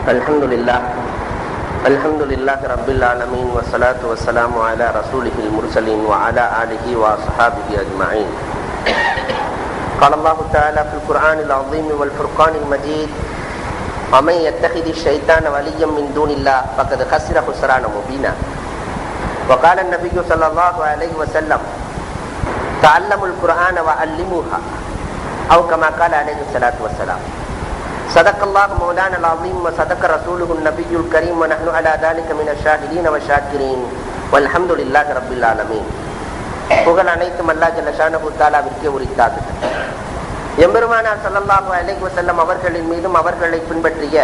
الحمد لله رب العالمين والصلاة والسلام على رسوله المرسلين وعلى آله وصحابه أجمعين. قال الله تعالى في القرآن العظيم والفرقان المجيد: ومن يتخذ الشيطان وليا من دون الله فقد خسر خسرانا مبينا. وقال النبي صلى الله عليه وسلم: تعلموا القرآن وعلموها، أو كما قال عليه الصلاة والسلام. صدق الله مولانا العظيم وصدق رسوله النبي الكريم ونحن على ذلك من الشاهدين والشاكرين والحمد لله رب العالمين. புகழ் அனைத்தும் அல்லாஹ் ஜல்ல ஷானஹு தஆலாவிற்கே உரித்தாது. எம்பெருமானார் ஸல்லல்லாஹு அலைஹி வஸல்லம் அவர்களின் மீதும் அவர்களை பின்பற்றிய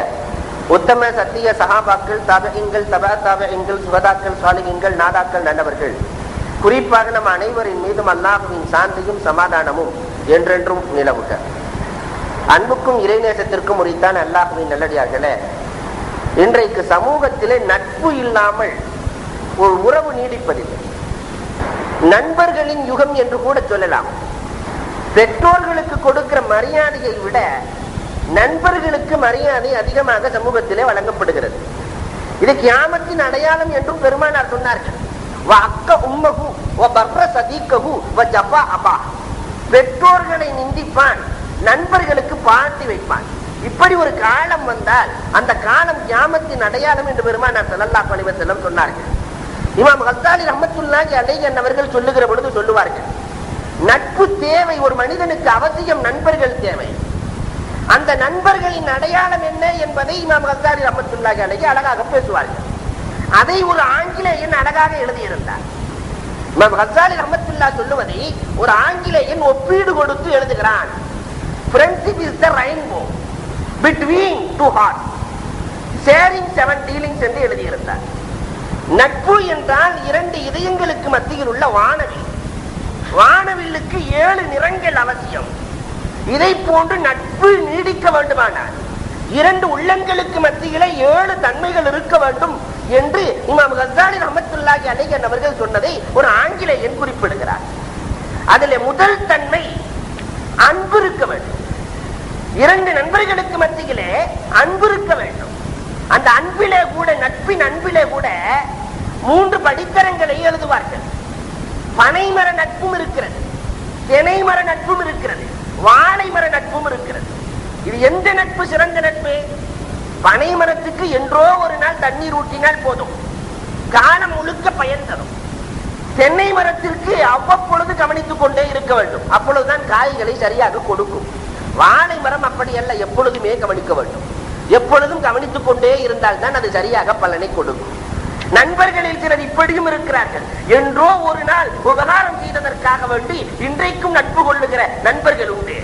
உத்தம சத்திய சஹாபாக்கள், தாபிஈன்கள், தபா தாபிஈன்கள், சுஹதாக்கள், சாலிஹீன்கள், நாதாக்கள், நல்லவர்கள், குறிப்பாக நம் அனைவரின் மீதும் அல்லாஹ்வின் சாந்தியும் சமாதானமும் என்றென்றும் நிலவுக. அன்புக்கும் இறைநேசத்திற்கும் உரித்தான் அல்லாஹ்வின் நல்லடியார்களே, இன்றைக்கு சமூகத்திலே நட்பு இல்லாமல் ஒரு உறவு நீடிப்பதில்லை. நண்பர்களின் யுகம் என்று கூட சொல்லலாம். பெற்றோர்களுக்கு கொடுக்கிற மரியாதையை விட நண்பர்களுக்கு மரியாதை அதிகமாக சமூகத்திலே வழங்கப்படுகிறது. இது கியாமத்தின் அடையாளம் என்றும் பெருமானார் சொன்னார்கள். பெற்றோர்களை நிந்திப்பான், நண்பர்களுக்கு பாட்டி வைப்பான். இப்படி ஒரு காலம் வந்தால் அந்த காலம் கியாமத்தின் அடையாளம் என்று பெருமானார் ஸல்லல்லாஹு அலைஹி வஸல்லம் சொன்னார்கள். இமாம் கஸ்ஸாலி ரஹ்மத்துல்லாஹி அலைஹி அவர்கள் சொல்லுகிற பொழுது சொல்லுவார்கள், நட்பு தேவை, ஒரு மனிதனுக்கு அவசியம் நண்பர்கள் தேவை. அந்த நண்பர்களின் அடையாளம் என்ன என்பதை இமாம் கஸ்ஸாலி ரஹ்மத்துல்லாஹி அலைஹி அழகாக பேசுவார்கள். அதை ஒரு ஆங்கிலேயன் அழகாக எழுதியிருந்தார். இமாம் கஸ்ஸாலி ரஹ்மத்துல்லாஹி சொல்லுவதை ஒரு ஆங்கிலேயன் ஒப்பீடு கொடுத்து எழுதுகிறான். Friendship is the rainbow between two hearts, sharing seven dealings என்று எழுதியிருந்தார். நட்பு என்றால் இரண்டு இதயங்களுக்கு மத்தியில் உள்ள வானவில். வானவில்லுக்கு 7 நிறங்கள் அவசியம். இதை போன்று நட்பு நீடிக்க வேண்டுமானால் 2 உள்ளங்களுக்கு மத்தியில 7 தன்மைகள் இருக்க வேண்டும் என்று இமாம் கஸ்ஸாலி ரஹ்மத்துல்லாஹி அலைஹி அவர்கள் சொன்னதை ஒரு ஆங்கிலேயன் குறிப்பிடுகிறார். அதிலே முதல் தன்மை அன்பு இருக்க வேண்டும். 2 நண்பர்களுக்கு மத்தியிலே அன்பு இருக்க வேண்டும். அந்த அன்பிலே கூட, நட்பின் அன்பிலே கூட 3 படித்தரங்களை எழுதுவார்கள். பனைமர நட்பும் இருக்கிறது, தினைமர நட்பும் இருக்கிறது, வாழை மர நட்பும் இருக்கிறது. இது எந்த நட்பு சிறந்த நட்பு? பனை மரத்துக்கு என்றோ ஒரு நாள் தண்ணீர் ஊற்றினால் போதும், காலம் முழுக்க பயன் தரும். தென்னை மரத்திற்கு அவ்வப்பொழுது கவனித்துக் கொண்டே இருக்க வேண்டும், அப்பொழுதுதான் காய்களை சரியாக கொடுக்கும். வாழை மரம் அப்படி அல்ல, எப்பொழுதுமே கவனிக்க வேண்டும். எப்பொழுதும் கவனித்துக் கொண்டே இருந்தால் தான் அது சரியாக பலனை கொடுக்கும். நண்பர்களில் சிலர் இப்படியும் இருக்கிறார்கள். என்றோ ஒரு நாள் உபகாரம் செய்ததற்காக வேண்டி இன்றைக்கும் நட்பு கொள்ளுகிற நண்பர்கள் உண்டு.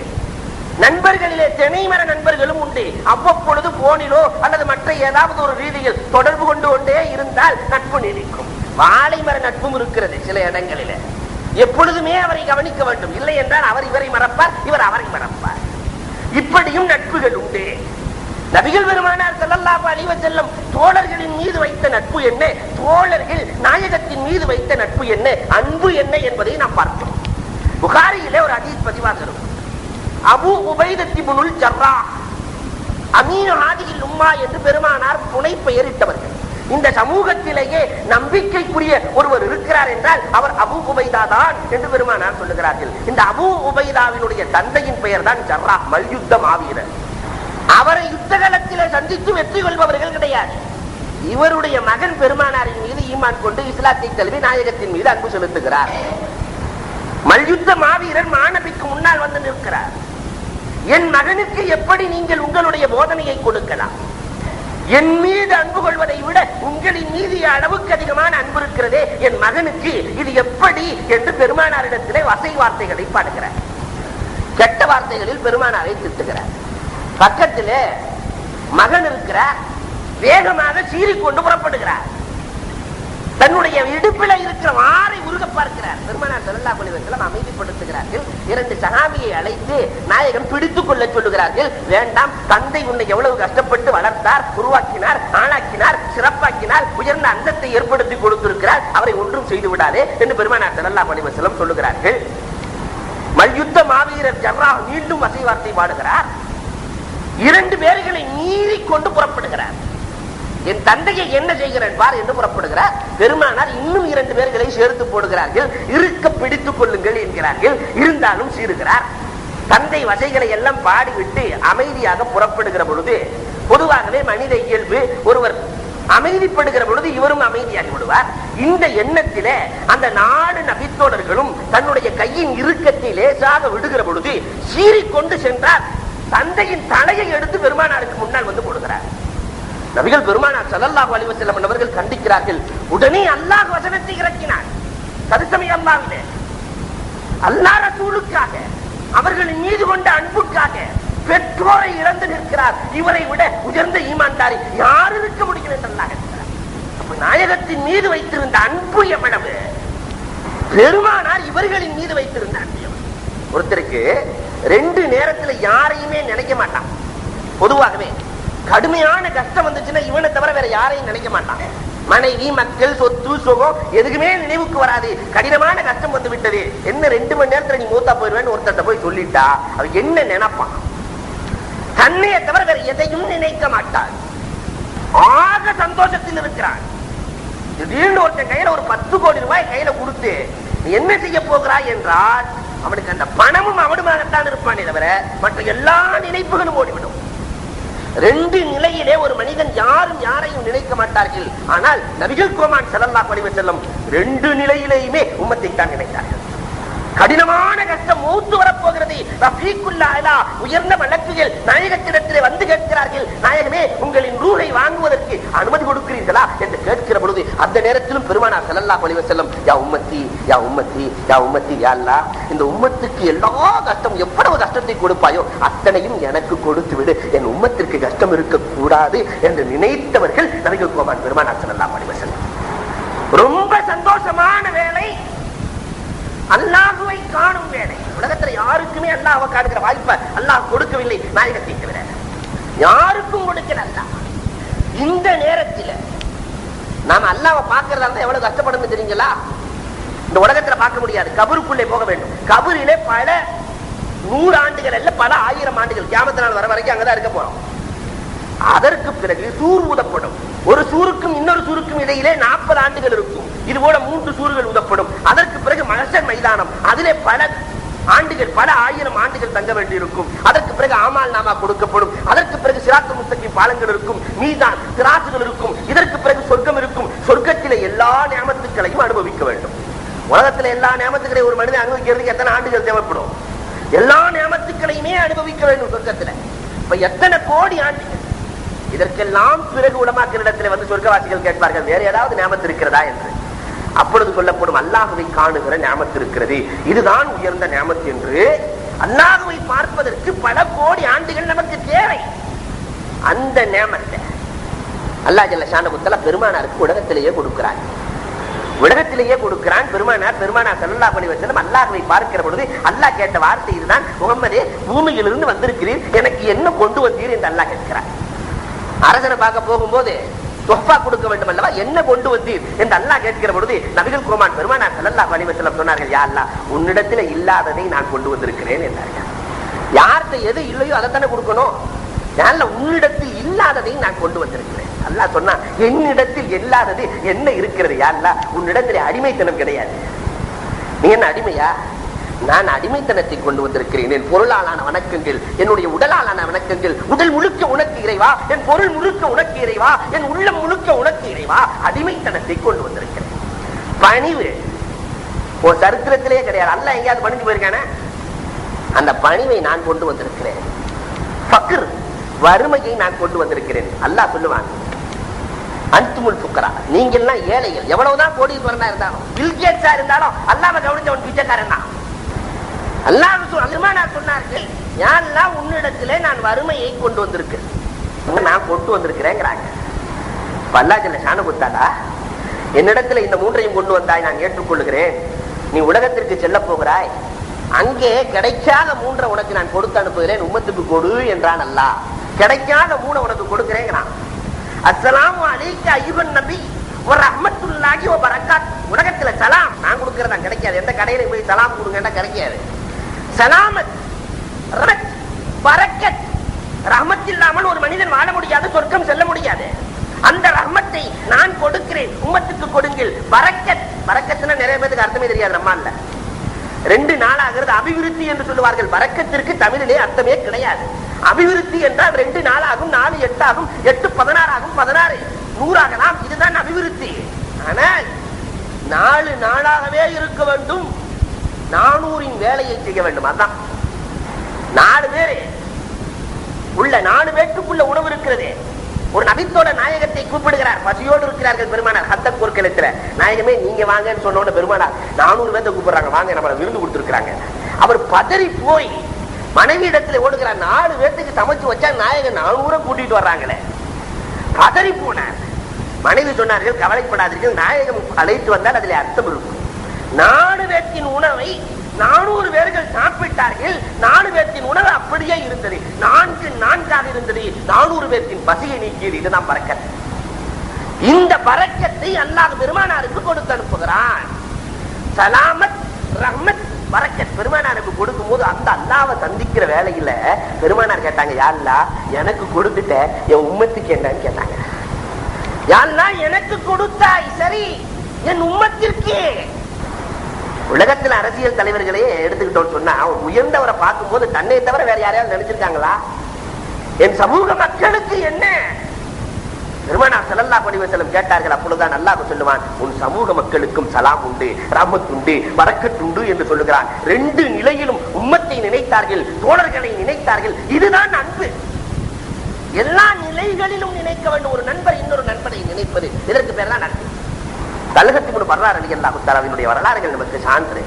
நண்பர்களிலே தினைமர நண்பர்களும் உண்டு. அவ்வப்பொழுது போனிலோ அல்லது மற்ற ஏதாவது ஒரு ரீதியில் தொடர்பு கொண்டு கொண்டே இருந்தால் நட்பு நீடிக்கும். வாழை மர நட்பும் இருக்கிறது சில இடங்களிலே. எப்பொழுதுமே அவரை கவனிக்க வேண்டும், இல்லை என்றால் அவர் இவரை மறப்பார், இவர் அவரை மறப்பார். இப்படியும் நட்புகள் உண்டு. நபிகள் பெருமானார் ஸல்லல்லாஹு அலைஹி வஸல்லம் தோழர்களின் மீது வைத்த நட்பு என்ன, தோழர்கள் நாயகத்தின் மீது வைத்த நட்பு என்ன, அன்பு என்ன என்பதை நாம் பார்க்கிறோம். புகாரியிலே ஒரு ஹதீஸ் பதிவாகிறது. அபூ உபைதத் இப்னுல் ஜர்ராஹ் அமீனு ஹாதிஹில் உம்மா என்று பெருமானார் புனை பெயரிட்டவர்கள். இந்த சமூகத்திலேயே நம்பிக்கைக்குரிய ஒருவர் இருக்கிறார் என்றால் அவர் அபூ உபைதா தான் என்று பெருமானார் சொல்லுகிறார்கள். இந்த அபூ உபைதாவினுடைய தந்தையின் பெயர் தான் ஜர்ராஹ், மல்யுத்த மாவீரர். அவரை யுத்த காலத்திலே சந்தித்து வெற்றி கொள்பவர்கள் கிடையாது. இவருடைய மகன் பெருமானாரின் மீது ஈமான் கொண்டு இஸ்லாத்தை தழுவி நாயகத்தின் மீது அன்பு செலுத்துகிறார். மல்யுத்த மாவீரர் மாணவிக்கு முன்னால் வந்து நிற்கிறார். என் மகனுக்கு எப்படி நீங்கள் உங்களுடைய போதனையை கொடுக்கலாம்? என் மீது அன்பு கொள்வதை விட உங்களின் மீது அளவுக்கு அதிகமான அன்பு இருக்கிறதே, என் மகனுக்கு இது எப்படி என்று பெருமானாரிடத்திலே வசை வார்த்தைகளை பாடுகிறார். கெட்ட வார்த்தைகளில் பெருமானாரை திட்டுகிறார். பக்கத்திலே மகன் இருக்கிறார், வேகமாக சீறிக்கொண்டு புறப்படுகிறார். தன்னுடைய இடுப்பில இருக்கிற வாரை உருக பார்க்கிறார். பெருமானார் ஸல்லல்லாஹு அலைஹி வஸல்லம் அமைதிப்படுத்துகிறார்கள். 2 சஹாபியை அழைத்து நாயகம் பிடித்துக் கொள்ள சொல்லுகிறார்கள். வேண்டாம், தந்தை உன்னை எவ்வளவு கஷ்டப்பட்டு வளர்த்தார், உருவாக்கினார், ஆளாக்கினார், சிறப்பாக்கினார், உயர்ந்த அந்தத்தை ஏற்படுத்தி கொடுத்திருக்கிறார், அவரை ஒன்றும் செய்து விடாதே என்று பெருமானார் ஸல்லல்லாஹு அலைஹி வஸல்லம் சொல்லுகிறார்கள். மல்யுத்த மாவீரர் ஜர்ராஹ் மீண்டும் வசை வார்த்தை பாடுகிறார். 2 பேர்களை மீறி கொண்டு புறப்படுகிறார். என் தந்தையை என்ன செய்கிறேன் பார் என்று புறப்படுகிறார். பெருமானார் இன்னும் 2 பேர்களை சேர்த்து போடுகிறார்கள். இருக்க பிடித்துக் கொள்ளுங்கள் என்கிறார்கள். இருந்தாலும் சீறுகிறார். தந்தை வசைகளை எல்லாம் பாடிவிட்டு அமைதியாக புறப்படுகிற பொழுது, பொதுவாகவே மனித இயல்பு, ஒருவர் அமைதிப்படுகிற பொழுது இவரும் அமைதியாகி விடுவார். இந்த எண்ணத்திலே அந்த 4 நபித்தோழர்களும் தன்னுடைய கையின் இறுக்கத்தை லேசாக விடுகிற பொழுது சீறிக்கொண்டு சென்றார். தந்தையின் தலையை எடுத்து பெருமானாருக்கு முன்னால் வந்து போடுகிறார். நபிகள் பெருமானார் ஸல்லல்லாஹு அலைஹி வஸல்லம் அவர்கள் கண்டிக்கிறார்கள். உடனே அல்லாஹ் வசனத்தை இறக்கினார். தரிசமை அல்லாஹ்விலே அல்லாஹ் ரசூலுக்காக, அவர்களின் மீது கொண்ட அன்புக்காக பெற்றோரை இழந்து நிற்கிறார். இவரை விட உயர்ந்த ஈமான்தாரி யார் இருக்க முடியும் என்று அல்லாஹ் கேட்கிறார். அப்ப நாயகத்தின் மீது வைத்திருந்த அன்பு எவ்வளவு, பெருமானார் இவர்களின் மீது வைத்திருந்த அன்பு எவ்வளவு. ஒருத்தருக்கு 2 நேரத்துல யாரையுமே நினைக்க மாட்டான். பொதுவாகவே கடுமையான கஷ்டம் வந்துச்சுன்னா இவனை தவிர வேற யாரையும் நினைக்க மாட்டான். மனைவி, மக்கள், சொத்து, சுகம் எதுக்குமே நினைவுக்கு வராது. கடினமான கஷ்டம் வந்து விட்டது, என்ன 2 மணி நேரத்துல நீ மூத்தா போயிருவேன்னு ஒருத்தட்ட போய் சொல்லிட்டா அவ என்ன நினைப்பான்? தன்னையை தவிர வேற எதையும் நினைக்க மாட்டான். ஆக சந்தோஷத்தில் இருக்கிறான். திடீர்னு ஒருத்தன் கையில ஒரு 10 கோடி ரூபாய் கையில கொடுத்து நீ என்ன செய்ய போகிறாய் என்றால் அவனுக்கு அந்த பணமும் அவனுமாகத்தான் இருப்பானே தவிர மற்ற எல்லா நினைப்புகளும் ஓடிவிடும். 2 நிலையிலே ஒரு மனிதன் யாரும் யாரையும் நினைக்க மாட்டார்கள். ஆனால் நபிகள் கோமான் ஸல்லல்லாஹு அலைஹி வஸல்லம் 2 நிலையிலேயுமே உம்மத்தை தான் நினைத்தார்கள். கடினமான கஷ்டம், மௌத்து வரப்போகிறது. ரஃபீக்குல் அலா, உயர்ந்த மலக்குகள் நாயகத்திடத்திலே வந்து கேட்கிறார்கள், நாயகமே உங்களின் ரூஹை வாங்குவதற்கு அனுமதி கொடுக்கிறீர்களா என்று கேட்கிற பொழுது அந்த நேரத்திலும் பெருமானார் ஸல்லல்லாஹு அலைஹி வஸல்லம் யா உம்மத்தி யா உம்மத்தி யா உம்மத்தி யா அல்லாஹ், இந்த உம்மத்துக்கு எல்லா கஷ்டம், எவ்வளவு கஷ்டத்தை கொடுப்பாயோ அத்தனையும் எனக்கு கொடுத்து விடு, என் உம்மத்திற்கு கஷ்டம் இருக்க கூடாது என்று நினைத்தவர்கள் நபிகள் கோமான் பெருமானார் ஸல்லல்லாஹு அலைஹி வஸல்லம். ரொம்ப சந்தோஷமான வேலை, அல்லாஹுவை காணும் வேலை. உலகத்துல யாருக்குமே அல்லாஹ்வை காணுகிற வாய்ப்பை அல்லாஹ் கொடுக்கவில்லை, நாயகத்தை தவிர யாருக்கும் கொடுக்கல அல்லாஹ். இந்த நேரத்தில் நாம அல்லாஹ்வை பார்க்கறதா இருந்தா எவ்வளவு கஷ்டப்படும் தெரியுங்களா? இந்த உலகத்துல பார்க்க முடியாது, கபருக்குள்ளே போக வேண்டும். கபரிலே பல 100 ஆண்டுகள் அல்ல, பல 1000 ஆண்டுகள், கியாமத் நாள் வர வரைக்கும் அங்கதான் இருக்க போறோம். அதற்கு பிறகு சூர் ஊதப்படும். ஒரு சூருக்கும் இன்னொரு சூருக்கும் இடையிலே 40 ஆண்டுகள் இருக்கும். இது போல 3 சூர்கள் ஊதப்படும். அதற்கு பிறகு மஹ்ஷர் மைதானம், அதிலே பல ஆண்டுகள், பல 1000 ஆண்டுகள் தங்க வேண்டியிருக்கும். அதற்கு பிறகு ஆமால் நாமா கொடுக்கப்படும். அதற்கு பிறகு சிராத்துல் முஸ்தகீம் பாலங்கள் இருக்கும், மீதான் திராசுகள் இருக்கும். இதற்கு பிறகு சொர்க்கம் இருக்கும். சொர்க்கத்திலே எல்லா நியமத்துக்களையும் அனுபவிக்க வேண்டும். உலகத்துல எல்லா நியமத்துக்களையும் ஒரு மனிதன் அனுபவிக்கிறதுக்கு எத்தனை ஆண்டுகள் தேவைப்படும்? எல்லா நியமத்துக்களையுமே அனுபவிக்க வேண்டும் சொர்க்கத்துல. இப்ப எத்தனை கோடி ஆண்டுகள்? இதற்கெல்லாம் பிறகு உலமாக்களிடத்தில் வந்து சொர்க்கவாசிகள் கேட்பார்கள், வேற ஏதாவது நியமத்து இருக்கிறதா என்று. அப்பொழுது சொல்லப்படும் அல்லாஹுவை காணுகிற நியமத்து இருக்கிறது, இதுதான் உயர்ந்த நியமத்து என்று. அல்லாஹுவை பார்ப்பதற்கு பல கோடி ஆண்டுகள் நமக்கு தேவை. அந்த நியமத்தை அல்லாஹ் ஜல்ல ஷானஹு தஆலா பெருமானாருக்கு உலகத்திலேயே கொடுக்கிறார். உலகத்திலேயே கொடுக்கிறான். பெருமானார் ஸல்லல்லாஹு அலைஹி வஸல்லம் அல்லாஹ்வை பார்க்கிற பொழுது அல்லாஹ் கேட்ட வார்த்தை இதுதான், முகம்மதே பூமியிலிருந்து வந்திருக்கிறீர், எனக்கு என்ன கொண்டு வந்தீர் என்று அல்லாஹ் கேட்கிறார். அரசனை பார்க்க போகும்போது தொஃபா கொடுக்க வேண்டும் அல்லவா, என்ன கொண்டு வந்தீர் என்று அல்லாஹ் கேட்கிற பொழுது நபிகள் கோமான் பெருமானார் ஸல்லல்லாஹு அலைஹி வஸல்லம் சொன்னார்கள், யா அல்லாஹ் உன்னிடத்தில் இல்லாததை நான் கொண்டு வந்திருக்கிறேன் என்றார்கள். யார்கிட்ட எது இல்லையோ அதைத்தானே கொடுக்கணும். உன்னிடத்தில் இல்லாததை நான் கொண்டு வந்திருக்கிறேன். அல்லாஹ் சொன்னா என்னிடத்தில் இல்லாதது என்ன இருக்கிறது? யா அல்லாஹ் உன்னிடத்தில் அடிமைத்தனம் கிடையாது. நீ என்ன அடிமையா? நான் அடிமைத்தனத்தை கொண்டு வந்திருக்கிறேன். என் பொருளாலான வணக்கங்கள், என்னுடைய உடலாலான வணக்கங்கள், உடல் முழுக்க உனக்கு இறைவா, என் பொருள் முழுக்க உனக்கு இறைவா, என் உள்ளம் முழுக்க உனக்கு இறைவா, அடிமைத்தனத்தை கொண்டு வந்திருக்கிறேன். பணிவு ஒரு சரித்திரத்திலேயே கிடையாது. அல்லாஹ் எங்கேயாவது பணிஞ்சு போயிருக்கானே? அந்த பணிவை நான் கொண்டு வந்திருக்கிறேன். ஃபக்ர், வறுமையை நான் கொண்டு வந்திருக்கிறேன். அல்லாஹ் சொல்லுவான், அன்துமுல் ஃபுக்கரா, நீங்க எல்லாம் ஏழைகள். எவ்வளவுதான் கோடீஸ்வரனா இருந்தாலும், பில் கேட்ஸா இருந்தாலும் அல்லாஹ்வை கவனிச்சவன் பிச்சைக்காரன் தான். அல்லாஹ் சொன்னார்கள், யாரெல்லாம் உன்னிடத்திலே நான் வறுமையை கொண்டு வந்திருக்கிறேன், நான் கொண்டு வந்திருக்கிறேங்கிறாங்க. அல்லாஹ் ஜல்ல ஷானஹு தஆலா என்னிடத்துல இந்த 3ஐயும் கொண்டு வந்தாய், நான் ஏற்றுக்கொள்கிறேன். நீ உலகத்திற்கு செல்ல போகிறாய், அங்கே கிடைக்காத 3 உனக்கு நான் கொடுத்து அனுப்புகிறேன், உம்மத்துக்கு கொடு என்றான் அல்லாஹ். கிடைக்காத 3 உனக்கு கொடுக்கிறேங்கிறான். அஸ்ஸலாமு அலைக்க அய்யுஹன் நபி வ ரஹ்மத்துல்லாஹி வ பரக்காத். உலகத்துல சலாம் நான் கொடுக்கிறதா கிடைக்காது. எந்த கடையில போய் சலாம் கொடுங்கன்னா கிடைக்காது. சலாமத், ரஹ்மத், பரக்கத். ரஹ்மத் இல்லாமல் ஒரு மனிதன் வாழ முடியாது, சொர்க்கம் செல்ல முடியாது. அந்த ரஹ்மத்தை நான் கொடுக்கிறேன், உம்மத்துக்கு கொடுங்கள். பரக்கத், பரக்கத்துனா நிறைய பேருக்கு அர்த்தமே தெரியாது. நம்ம இல்ல 2 நாளாகிறது அபிவிருத்தி என்று சொல்லுவார்கள். பரக்கத்திற்கு தமிழிலே அர்த்தமே கிடையாது. அபிவிருத்தி என்றால் 2 நாளாகும், 4 8 ஆகும், 8 16 ஆகும், 16 100 ஆகலாம். இதுதான் அபிவிருத்தி. ஆனால் 4 நாளாகவே இருக்க வேண்டும், 400 வேலையை செய்ய வேண்டும். அதான் 4 பேர் உள்ள 4 பேருக்குள்ள உணவு இருக்கிறது. ஒரு நபித்தோட நாயகத்தை கூப்பிடுகிறார், பசியோடு இருக்கிறார்கள் பெருமானார். அந்த போர்க்களத்துல நாயகமே நீங்க வாங்கன்னு சொன்ன பெருமானார் 400 பேர்த்த கூப்பிடுறாங்க, வாங்க நம்மள விருந்து கொடுத்துருக்காங்க. அவர் பதறி போய் மனைவி இடத்துல ஓடுகிறார். 4 பேர்த்துக்கு சமைச்சு வச்சா நாயகன் 400 கூட்டிட்டு வர்றாங்களே. பதறி போனார். மனைவி சொன்னார்கள், கவலைப்படாதீர்கள், நாயகம் அழைத்து வந்தால் அதில் அர்த்தம் இருக்கும். 4 பேர்த்தின் உணவை 400 பேர்கள் சாப்பிட்டார்கள். 4 பேர்த்தின் உணவு அப்படியே இருந்தது, 4 4ஆக இருந்தது. 400 பேர்த்தின் பசியை நீக்கியது. இதுதான் பரக்கத். இந்த பரக்கத்தை அல்லாஹ் பெருமானாருக்கு கொடுத்து அனுப்புகிறான். சலாமத், ரஹ்மத், பரக்கத் பெருமானாருக்கு கொடுக்கும் போது அந்த அல்லாஹ்வை சந்திக்கிற வேலையில பெருமானார் கேட்டாங்க, யா அல்லாஹ் எனக்கு கொடுத்துட்ட, என் உம்மத்துக்கு என்னன்னு கேட்டாங்க. யா அல்லாஹ் எனக்கு கொடுத்தாய், சரி என் உம்மத்திற்கு. உலகத்தில் அரசியல் தலைவர்களே எடுத்துக்கிட்டோம் சொன்னா, உயர்ந்தவரை பார்க்கும் போது தன்னை தவிர வேற யாரையாவது நினைச்சிருக்காங்களா? என் சமூக மக்களுக்கு என்ன? பெருமானார் ஸல்லல்லாஹு அலைஹி வஸல்லம் கேட்டார்கள். அப்பொழுதுதான் அல்லாஹ் சொல்லுவான், உன் சமூக மக்களுக்கும் சலாம் உண்டு, ரஹ்மத் உண்டு, பரக்கத் உண்டு என்று சொல்லுகிறான். 2 நிலையிலும் உம்மத்தை நினைத்தார்கள், தோழர்களை நினைத்தார்கள். இதுதான் அன்பு. எல்லா நிலைகளிலும் நினைக்க வேண்டும். ஒரு நண்பர் இன்னொரு நண்பரை நினைப்பது, இதற்கு பேர் தான் நட்பு. தல்ஹத் இப்னு பர்ரா ரலியல்லாஹு தஆலாவினுடைய வரலாறுகள் நமக்கு சான்று.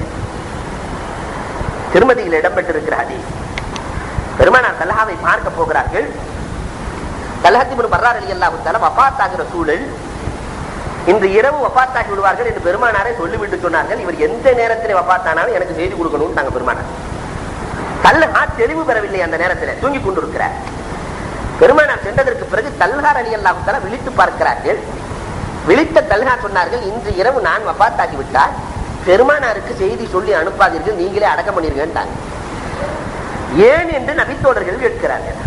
திருமதியில் இடம்பெற்றிருக்கிற ஹதீஸ். பெருமானார் தல்ஹாவை பார்க்க போகிறார்கள். தல்ஹத் இப்னு பர்ரா ரலியல்லாஹு தஆலா வஃபாத் ஆகிற சூழல். இன்று இரவு வஃபாத் ஆகி விடுவார்கள் என்று பெருமானாரை சொல்லிவிட்டு சொன்னார்கள். இவர் எந்த நேரத்தில் வஃபாத் ஆனாலும் எனக்கு செய்தி கொடுக்கணும்னு தாங்க பெருமானார். தல்ஹா தெளிவு பெறவில்லை, அந்த நேரத்தில் தூங்கி கொண்டிருக்கிறார். பெருமானார் சென்றதற்கு பிறகு தல்ஹா ரலியல்லாஹு தஆலா விழித்து பார்க்கிறார்கள். விழித்த தல்ஹா சொன்னார்கள், இன்று இரவு நான் வஃபாத் ஆகிவிட்டால் பெருமானாருக்கு செய்தி சொல்லி அனுப்பாதீர்கள், நீங்களே அடக்கம் பண்ணிருங்கன்றாங்க. ஏன் என்று நபித்தோழர்கள் கேட்கிறார்கள்.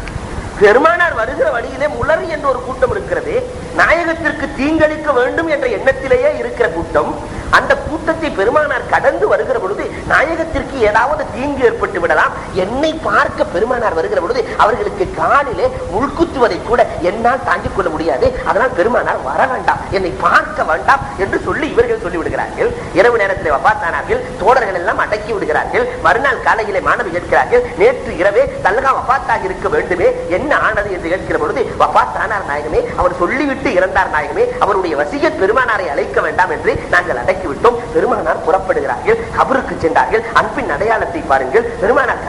பெருமானார் வருகிற வழியிலே முலர் என்ற ஒரு கூட்டம் இருக்கிறது. நாயகத்திற்கு தீங்களிக்க வேண்டும் என்ற எண்ணத்திலேயே இருக்கிற கூட்டம். அந்த கூட்டத்தை பெருமானார் கடந்து வருகிற பொழுது நாயகத்திற்கு ஏதாவது தீங்கு ஏற்பட்டு விடலாம். என்னை பார்க்க பெருமானார் வருகிற பொழுது அவர்களுக்கு காலிலே முள்குத்துவதை கூட என்னால் தாங்கிக் கொள்ள முடியாது. அதனால் பெருமானார் வர வேண்டாம், என்னை பார்க்க வேண்டாம் என்று சொல்லி இவர்கள் சொல்லி விடுகிறார்கள். இரவு நேரத்தில் வஃபாத்தானார்கள். தோழர்கள் எல்லாம் அடக்கி விடுகிறார்கள். மறுநாள் காலையிலே மாணவி கேட்கிறார்கள், நேற்று இரவே தல்ஹா வஃபாத்தாக இருக்க வேண்டுமே, என்ன ஆனது என்று கேட்கிற பொழுது, வஃபாத்தானார் நாயகமே, அவர் சொல்லிவிட்டு இறந்தார் நாயகமே, அவருடைய வசியத் பெருமானாரை அழைக்க வேண்டாம் என்று நாங்கள் அடக்கி விட்டோம். பெருமானார் புறப்படுகிறார்கள், கபருக்கு சென்றார்கள். அன்பின் அடையாளத்தை பாருங்கள். பெருமானார்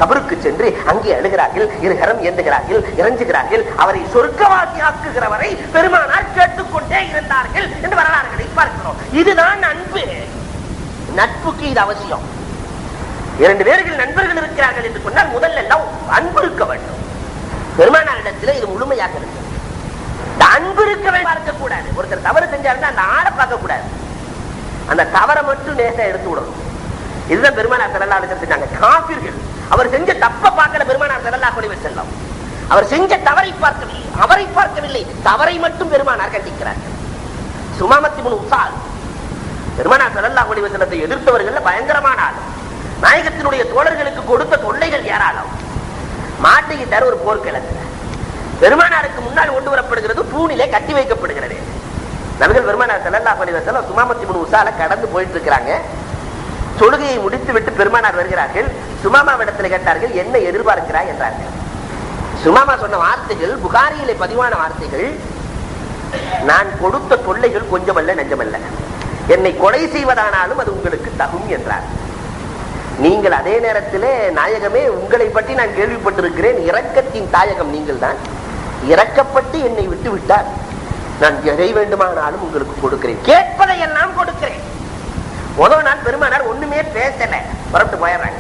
கபருக்கு சென்று அங்கே அழுகிறார்கள், இருகரம் ஏந்துகிறார்கள், இறஞ்சுகிறார்கள். அவரை சொர்க்கவாசி ஆக்குகிறவரை பெருமானார் கேட்டுக்கொண்டே இருந்தார்கள் என்று வரலாறுகளை பார்க்கிறோம். இதுதான் அன்பு. நட்புக்கு இது அவசியம். 2 பேர்கள் நண்பர்கள் இருக்கிறார்கள் என்று சொன்னால் முதல்ல எல்லாம் அன்பு இருக்க வேண்டும். பெருமானாரிடத்தில் இது முழுமையாக இருக்கு. அன்பு இருக்கவே பார்க்க கூடாது. ஒருத்தர் தவறு செஞ்சாருன்னா அந்த ஆளை பார்க்க கூடாது, அந்த தவறை மட்டும் நேசா எடுத்து விடணும். இதுதான் பெருமானார் ஸல்லல்லாஹு அலைஹி வஸல்லம் செஞ்சாங்க. காஃபிர்கள் அவர் செஞ்ச தப்ப பார்க்கல பெருமானார் ஸல்லல்லாஹு அலைஹி வஸல்லம். அவர் செஞ்ச தவறை பார்க்கவில்லை, அவரை பார்க்கவில்லை, தவறை மட்டும் பெருமானார் கண்டிக்கிறார். சுமாமத் இப்னு உஸால் பெருமானார் ஸல்லல்லாஹு அலைஹி வஸல்லத்தை எதிர்த்தவர்கள் பயங்கரமான ஆள். நாயகத்தினுடைய தோழர்களுக்கு கொடுத்த தொல்லைகள் ஏராளம். மாட்டிக்கிட்டார் ஒரு போர்க்களத்தில். பெருமானாருக்கு முன்னால் கொண்டு வரப்படுகிறது, தூணிலே கட்டி வைக்கப்படுகிறது. நபிகள் பெருமானார் ஸல்லல்லாஹு அலைஹி வஸல்லம் சுமாமத் இப்னு உஸால கடந்து போயிட்டு இருக்கிறாங்க. தொழுகையை முடித்து விட்டு பெருமானார் வருகிறார்கள். சுமாமாவிடத்தில் கேட்டார்கள், என்ன எதிர்பார்க்கிறாய் என்றார்கள். சுமாமா சொன்ன வார்த்தைகள் புகாரியிலே பதிவான வார்த்தைகள், நான் கொடுத்த தொல்லைகள் கொஞ்சமல்ல நெஞ்சமல்ல, என்னை கொலை செய்வதானாலும் அது உங்களுக்கு தகும் என்றார். நீங்கள் அதே நேரத்திலே, நாயகமே உங்களை பற்றி நான் கேள்விப்பட்டிருக்கிறேன், இரக்கத்தின் தாயகம் நீங்கள் தான், இறக்கப்பட்டு என்னை விட்டு விட்டார், நான் எதை வேண்டுமானாலும் உங்களுக்கு கொடுக்கிறேன், கேட்பதை எல்லாம் கொடுக்கிறேன். முதல் நாள் பெருமானார் ஒண்ணுமே பேசல, புறப்பட்டு போயிடுறாங்க.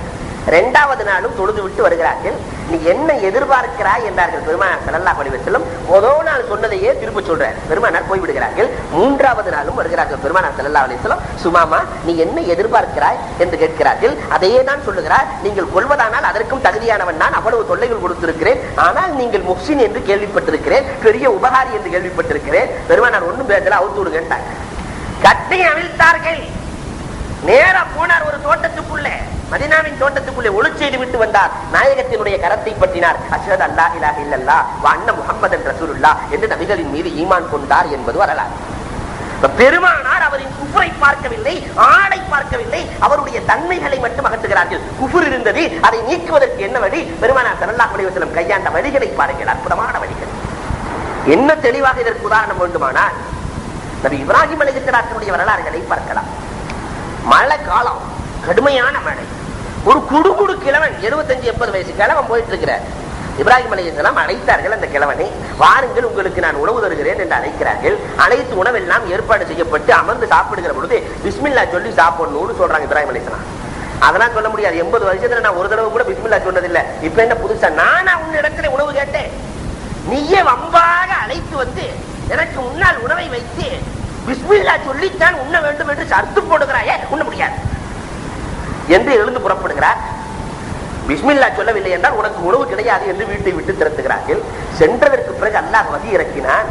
2வது நாளும் தொழுது விட்டு வருகிறார்கள். நீ என்ன எதிர்பார்க்கிறாய் என்றார்கள் பெருமானார் ஸல்லல்லாஹு அலைஹி வஸல்லம். முதல் நாள் சொன்னதையே திரும்ப சொல்றார். பெருமானார் போய்விடுகிறார்கள். மூன்றாவது நாளும் வருகிறார்கள் பெருமானார் ஸல்லல்லாஹு அலைஹி வஸல்லம். சுமாமா, நீ என்ன எதிர்பார்க்கிறாய் என்று கேட்கிறார்கள். அதையே தான் சொல்லுகிறார். நீங்கள் கொள்வதானால் அதற்கும் தகுதியானவன் நான், அவ்வளவு தொல்லைகள் கொடுத்திருக்கிறேன். ஆனால் நீங்கள் முஹ்சின் என்று கேள்விப்பட்டிருக்கிறேன், பெரிய உபகாரி என்று கேள்விப்பட்டிருக்கிறேன். பெருமானார் ஒண்ணும் பேசல, அவுத்து விடுங்க. கட்டி அவிழ்த்தார்கள். நேரா போனார் ஒரு தோட்டத்துக்குள்ளே, மதீனாவின் தோட்டத்துக்குள்ளே ஒளிச்செய்து விட்டு வந்தார். நாயகத்தினுடைய கரத்தை பற்றினார். அஷ்ஹது அல்லா இலாஹ இல்லல்லாஹ் வ அன்ன முஹம்மதன் ரசூலுல்லாஹ் என்று நபிகளின் மீது ஈமான் கொண்டார் என்பது வரலாறு. பெருமானார் அவரின் குஃப்ரை பார்க்கவில்லை, ஆடை பார்க்கவில்லை, அவருடைய தன்மைகளை மட்டும் அகற்றுகிறார்கள். குஃபர் இருந்தது, அதை நீக்குவதற்கு என்ன வழி? பெருமானார் ஸல்லல்லாஹு அலைஹி வஸல்லம் கையாண்ட வழிகளை பாருங்கள், அற்புதமான வழிகள். என்ன தெளிவாக இதற்கு உதாரணம் வேண்டுமானால் நபி இப்ராஹிம் அலைஹிஸ்ஸலாத்தினுடைய வரலாறுகளை பார்க்கலாம். மழை காலம், கடுமையான மழை. ஒரு குடுகுடு கிழவன், 75-80 வயசு கிழவன் போயிட்டு இருக்கிறார். இப்ராஹிம் அலைஹிஸ்ஸலாம் அழைத்தார்கள் அந்த கிழவனை. வாருங்கள், உங்களுக்கு நான் உணவு தருகிறேன் என்று அழைக்கிறார்கள். அழைத்து உணவெல்லாம் ஏற்பாடு செய்யப்பட்டு அமர்ந்து சாப்பிடுகிற பொழுது பிஸ்மில்லா சொல்லி சாப்பிடணும்னு சொல்றாங்க இப்ராஹிம் அலைஹிஸ்ஸலாம். அதெல்லாம் சொல்ல முடியாது. 80 வருஷத்துல நான் ஒரு தடவை கூட பிஸ்மில்லா சொன்னதில்லை. இப்ப என்ன புதுசா? நானா உன்னிடத்துல உணவு கேட்டேன், நீயே வம்பாக அழைத்து வந்து எனக்கு முன்னால் உணவை வைத்து பிஸ்மில்லா சொல்லித்தான் உண்ண வேண்டும் என்று சர்த்து போடுகிறாயே, உண்ண முடியாது என்று எழுந்து புறப்படுகிறார். பிஸ்மில்லா சொல்லவில்லை என்றால் உனக்கு உணவு கிடையாது என்று வீட்டை விட்டு திரட்டுகிறார்கள். சென்றதற்கு பிறகு அல்லாஹ் வகி இறக்கினான்.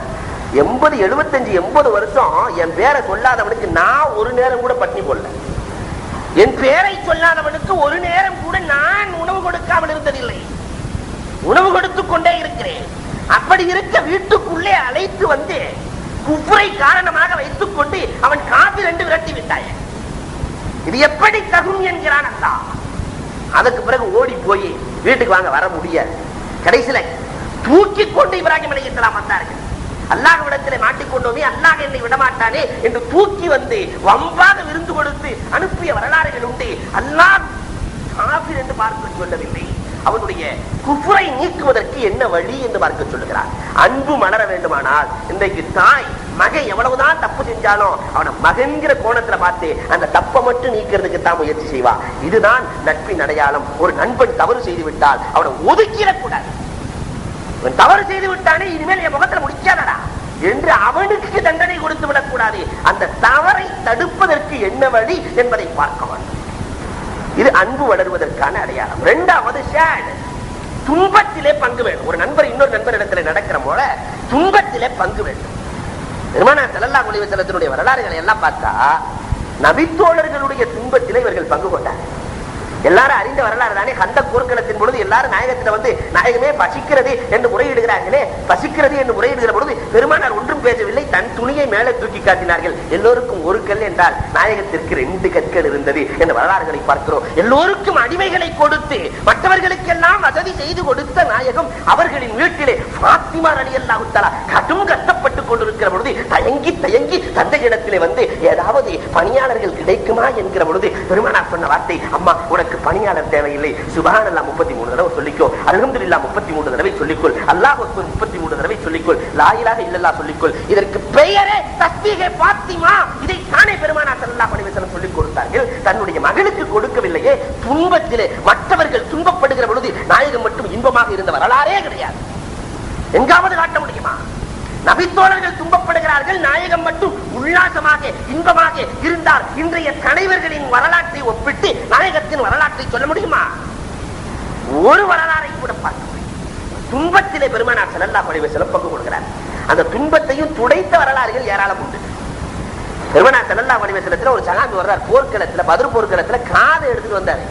75 வருஷம் என் பேரை சொல்லாதவனுக்கு நான் ஒரு நேரம் கூட பட்டினி போடல. என் பேரை சொல்லாதவனுக்கு ஒரு நேரம் கூட நான் உணவு கொடுக்காமல் இருந்ததில்லை. உணவு கொடுத்துக் கொண்டே இருக்கிறேன். அப்படி இருக்க வீட்டுக்குள்ளே அழைத்து வந்து குஃப்ரை காரணமாக வைத்துக் கொண்டு அவன் காபிர் என்று விரட்டி விட்டாய். இது எப்படி தகும் என்கிறான் அல்லாஹ். அதற்கு பிறகு ஓடி போய் வீட்டுக்கு வாங்க, வர முடியாது. கடைசியில தூக்கி கொண்டு இப்ராஹிம் அலைஹிஸ்ஸலாம் வந்தார்கள். அல்லாஹ்விடத்திலே மாட்டிக்கொண்டோமே, அல்லாஹ் என்னை விடமாட்டானே என்று தூக்கி வந்து வம்பாக விருந்து கொடுத்து அனுப்பிய வரலாறுகள் உண்டு. அல்லாஹ் காபிர் என்று பார்க்க சொல்லவில்லை, அவனுடைய குஃப்ரை நீக்குவதற்கு என்ன வழி என்று பார்க்க சொல்லுகிறார். அன்பு மலர வேண்டுமானால் இன்றைக்கு தாய் மகன் எவ்வளவுதான் தப்பு செஞ்சாலும் அவனை மகன்கிற கோணத்துல பார்த்து அந்த தப்பை மட்டும் நீக்கிறதுக்கு தான் முயற்சி செய்வா. இதுதான் நட்பின் அடையாளம். ஒரு நண்பன் தவறு செய்து விட்டால் அவனை ஒதுக்கிடக்கூடாது. தவறு செய்து விட்டானே, இனிமேல் என் முகத்துல முடிக்காதடா என்று அவனுக்கு தண்டனை கொடுத்து விடக்கூடாது. அந்த தவறை தடுப்பதற்கு என்ன வழி என்பதை பார்க்க வேண்டும். இது அன்பு வளருவதற்கான அடையாளம். இரண்டாவது ஷேர், துன்பத்திலே பங்கு வேண்டும். ஒரு நண்பர் இன்னொரு நண்பர் இடத்துல நடக்கிற போல துன்பத்திலே பங்கு வேண்டும். பெருமானார் ஸல்லல்லாஹு அலைஹி வஸல்லத்தினுடைய வரலாறுகளை எல்லாம் பார்த்தா நபித்தோழர்களுடைய துன்பத்திலே இவர்கள் பங்கு கொண்டார். எல்லாரும் அறிந்த வரலாறு தானே. அந்த போர்க்களத்தின் பொழுது எல்லாரும் நாயகத்தில் வந்து நாயகமே பசிக்கிறது என்று முறையிடுகிறார்களே, பசிக்கிறது என்று முறையிடுகிற பொழுது பெருமானார் ஒன்றும் பேசவில்லை, தன் துணியை மேலே தூக்கி காட்டினார்கள். எல்லோருக்கும் ஒரு கல் என்றால் நாயகத்திற்கு 2 கற்கள் இருந்தது என்ற வரலாறுகளை பார்க்கிறோம். எல்லோருக்கும் அடிமைகளை கொடுத்து மற்றவர்களுக்கெல்லாம் வசதி செய்து கொடுத்த நாயகம் அவர்களின் வீட்டிலே ஃபாத்திமா ரலியல்லாஹு தஆலா கடும் கஷ்டப்பட்டுக் கொண்டிருக்கிற பொழுது தயங்கி தயங்கி தந்தையிடத்திலே வந்து ஏதாவது பணியாளர்கள் கிடைக்குமா என்கிற பொழுது பெருமானார் சொன்ன வார்த்தை, அம்மா உனக்கு பணியாளர் தேவையில்லை, சுப்ஹானல்லாஹ் 33 தடவை சொல்லிக்கோ, அல்ஹம்துலில்லாஹ் 33 தடவை சொல்லிக்கொள், அல்லாஹ் அக்பர் 33 தடவை சொல்லிக்கொள், லா இலாஹ இல்லல்லாஹ் சொல்லிக்கொள். இதற்கு பெயரே தஸ்பீஹே ஃபாத்திமா. இதை தானே பெருமானார் ஸல்லல்லாஹு அலைஹி வஸல்லம் சொல்லிக் கொடுத்தார்கள். தன்னுடைய மகளுக்கு கொடுக்கவில்லையே. துன்பத்திலே மற்றவர்கள் துன்பப்படுகிற பொழுது நாயகம் மட்டும் இன்பமாக இருந்த வரலாறே கிடையாது. எங்காவது காட்ட முடியுமா? நபித்தோழர்கள் துன்பப்படுகிறார்கள், நாயகம் மட்டும் உல்லாசமாக இன்பமாக இருந்தார். இன்றைய தலைவர்களின் வரலாற்றை ஒப்பிட்டு நாயகத்தின் வரலாற்றை சொல்ல முடியுமா? ஒரு வரலாறை கூட பார்க்க முடியும். துன்பத்திலே பெருமானார் ஸல்லல்லாஹு அலைஹி வஸல்லம் பங்கு கொடுக்கிறார். அந்த துன்பத்தையும் துடைத்த வரலாறுகள் ஏராளம் உண்டு. பெருமானார் ஸல்லல்லாஹு அலைஹி வஸல்லத்துல ஒரு சஹாபி வர்றார். போர்க்களத்துல, பத்ர் போர்க்களத்துல காதை எடுத்துட்டு வந்தார்.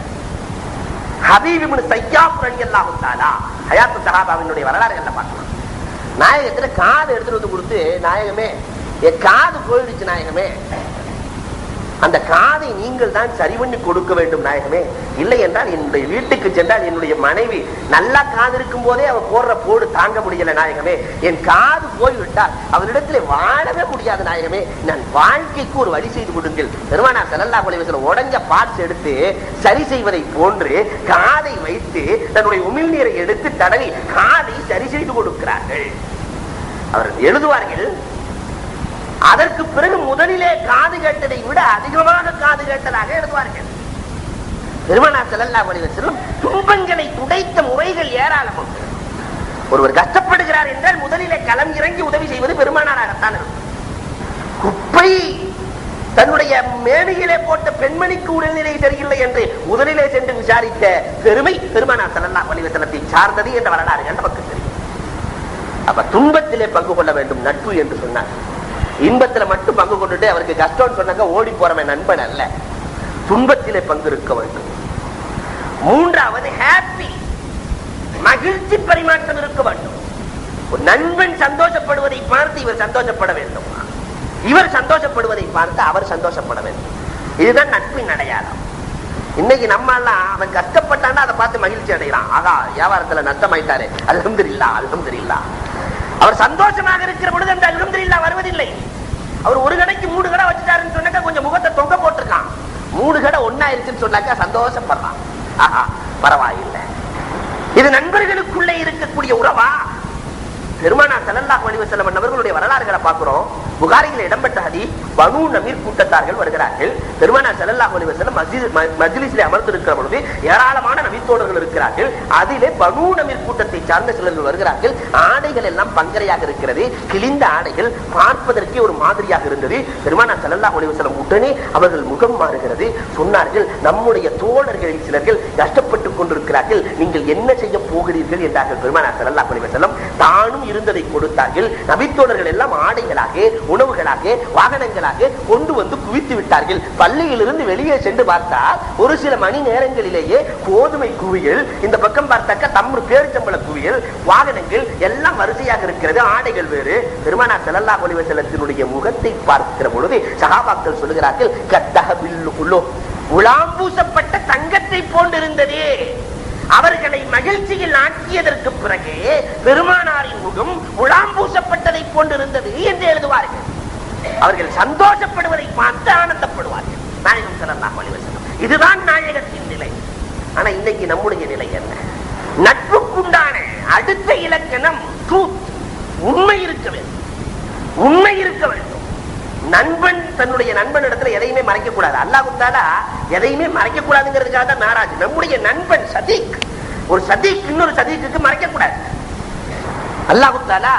ஹபீப் இப்னு ஸய்யாப் ரலியல்லாஹு தஆலா ஹயாத்து ஸஹாபாவினுடைய வரலாறுகளை பார்க்கலாம். நாயகத்துல காது எடுத்துட்டு வந்து கொடுத்து, நாயகமே என் காது போயிடுச்சு நாயகமே, அந்த காதை நீங்கள் தான் சரி பண்ணி கொடுக்க வேண்டும் நாயகமே. இல்லை என்றால் என்னுடைய வீட்டுக்கு சென்றால் என்னுடைய மனைவி நல்லா காது இருக்கும் போதே அவ போடுற போடு தாங்க முடியல நாயகமே. என் காது போய்விட்டால் அவரிடத்திலே வாழவே முடியாது நாயகமே. நான் வாழ்க்கைக்கு ஒரு வழி செய்து கொடுங்கள். பெருமானார் ஸல்லல்லாஹு அலைஹி வஸல்லம் உடைஞ்ச பார்ட்ஸ் எடுத்து சரி செய்வதை போன்று காதை வைத்து தன்னுடைய உமிழ்நீரை எடுத்து தடவி காதை சரி செய்து கொடுக்கிறார்கள். அவர்கள் எழுதுவார்கள், அதற்கு பிறகு முதலிலே காது கேட்டதை விட அதிகமாக காது கேட்டதாக எழுதுவார்கள். பெருமானார் ஸல்லல்லாஹு அலைஹி வஸல்லம் துன்பங்களை துடைத்த முறைகள் ஏராளம். ஒருவர் கஷ்டப்படுகிறார் என்றால் முதலிலே களம் இறங்கி உதவி செய்வது பெருமானாராகத்தான் இருக்கும். குப்பை தன்னுடைய மேனியிலே போட்ட பெண்மணிக்கு உடல்நிலை சரியில்லை என்று முதலிலே சென்று விசாரித்த பெருமை பெருமானார் ஸல்லல்லாஹு அலைஹி வஸல்லத்தை சார்ந்தது என்ற வரலாறு நமக்கு தெரியும். அப்ப துன்பத்திலே பங்கு கொள்ள வேண்டும் நட்பு என்று சொன்னார். இன்பத்துல மட்டும் பங்கு கொண்டுட்டு அவருக்கு கஷ்டம் சொன்னாங்க ஓடி போறவன் நண்பன் அல்ல. துன்பத்திலே பங்கு இருக்க வேண்டும். மூன்றாவது ஹாப்பி, மகிழ்ச்சி பரிமாற்றம் இருக்க வேண்டும். ஒரு நண்பன் சந்தோஷப்படுவதை பார்த்து இவர் சந்தோஷப்பட வேண்டும், இவர் சந்தோஷப்படுவதை பார்த்து அவர் சந்தோஷப்பட வேண்டும். இதுதான் நட்பின் அடையாளம். இன்னைக்கு நம்ம எல்லாம் அவன் கஷ்டப்பட்டான்னா அதை பார்த்து மகிழ்ச்சி அடைகிறான். ஆகா, வியாபாரத்துல நஷ்டமாயிட்டாரு, அல்ஹம்துலில்லாஹ் அல்ஹம்துலில்லாஹ். அவர் சந்தோஷமாக இருக்கிற பொழுது அந்த அல்ஹம்துலில்லாஹ் வருவதில்லை. அவர் ஒரு கடைக்கு 3 கடை வச்சுட்டாருன்னு சொன்னாக்கா கொஞ்சம் முகத்தை தொங்க போட்டிருக்கான். 3 கடை ஒன்னாயிருச்சுன்னு சொன்னாக்கா சந்தோஷப்படுறான். ஆஹா, பரவாயில்லை. இது நண்பர்களுக்குள்ளே இருக்கக்கூடிய உறவா? பெருமானார் ஸல்லல்லாஹு அலைஹி வஸல்லம் அவர்களுடைய வரலாறுகளை பார்க்கிறோம். புகாரியில் இடம்பெற்ற ஹதீஸ், பனூ நமீர் கூட்டத்தார்கள் வருகிறார்கள். பெருமானார் ஸல்லல்லாஹு அலைஹி வஸல்லம் மஜ்லிஸிலே அமர்ந்திருக்கிற பொழுது ஏராளமான நபித்தோழர்கள் இருக்கிறார்கள். அதிலே பனூ நமீர் கூட்டத்தை சார்ந்த சிலர்கள் வருகிறார்கள். ஆடைகள் எல்லாம் பங்கரையாக இருக்கிறது, கிழிந்த ஆடைகள், பார்ப்பதற்கே ஒரு மாதிரியாக இருந்தது. பெருமானார் ஸல்லல்லாஹு அலைஹி வஸல்லம் உடனே அவர்கள் முகம் மாறுகிறது. சொன்னார்கள், நம்முடைய தோழர்களில் சிலர்கள் கஷ்டப்பட்டுக் கொண்டிருக்கிறார்கள், நீங்கள் என்ன செய்ய போகிறீர்கள் என்றார்கள். பெருமானார் ஸல்லல்லாஹு அலைஹி வஸல்லம் தானும் இருந்ததை கொடுத்தார்கள். நபித்தோழர்கள் எல்லாம் ஆடைகளாக, உணவுகளாக, வாகனங்களாக கொண்டு வந்து குவித்து விட்டார்கள். பள்ளியிலிருந்து வெளியே சென்று பார்த்தால் ஒரு சில மணி நேரங்களிலேயே கோதுமை குவியல், இந்த பக்கம் பார்த்தாக்க தம்ரு பேரிச்சம்பள குவியல், வாகனங்கள் எல்லாம் வரிசையாக இருக்கிறது. ஆடைகள் வேறு. பெருமானார் ஸல்லல்லாஹு அலைஹி வஸல்லத்தினுடைய முகத்தை பார்க்கிற பொழுது சஹாபாக்கள் சொல்லுகிறார்கள், கத்தஹபில்லுஹு, உலாம்பூசப்பட்ட தங்கத்தை போன்றிருந்ததே. அவர்களை மகிழ்ச்சியில் ஆக்கியதற்கு பிறகு பெருமானாரின் முகம் உலாம்பூசப்பட்டதை போன்றிருந்தது என்று எழுதுவார்கள். அவர்கள் சந்தோஷப்படுவதை பார்த்து ஆனந்தப்படுவார்கள். நாயகம் ஸல்லல்லாஹு அலைஹி வஸல்லம், இதுதான் நாயகத்தின் நிலை. ஆனா இன்னைக்கு நம்முடைய நிலை என்ன? நட்புக்குண்டான அடுத்த இலக்கணம் ட்ரூத், உண்மை இருக்க வேண்டும். உண்மை இருக்க வேண்டும். நண்பன் தன்னுடைய நண்பனிடத்துல எதையுமே மறைக்க கூடாது. அல்லாஹ் தஆலா எதையுமே மறைக்க கூடாதுங்கிறதுக்காக தான் நாராஜ். நம்முடைய நண்பன் சதீக், ஒரு சதீக் இன்னொரு சதீக்கு மறைக்க கூடாது. அல்லாஹ் தஆலா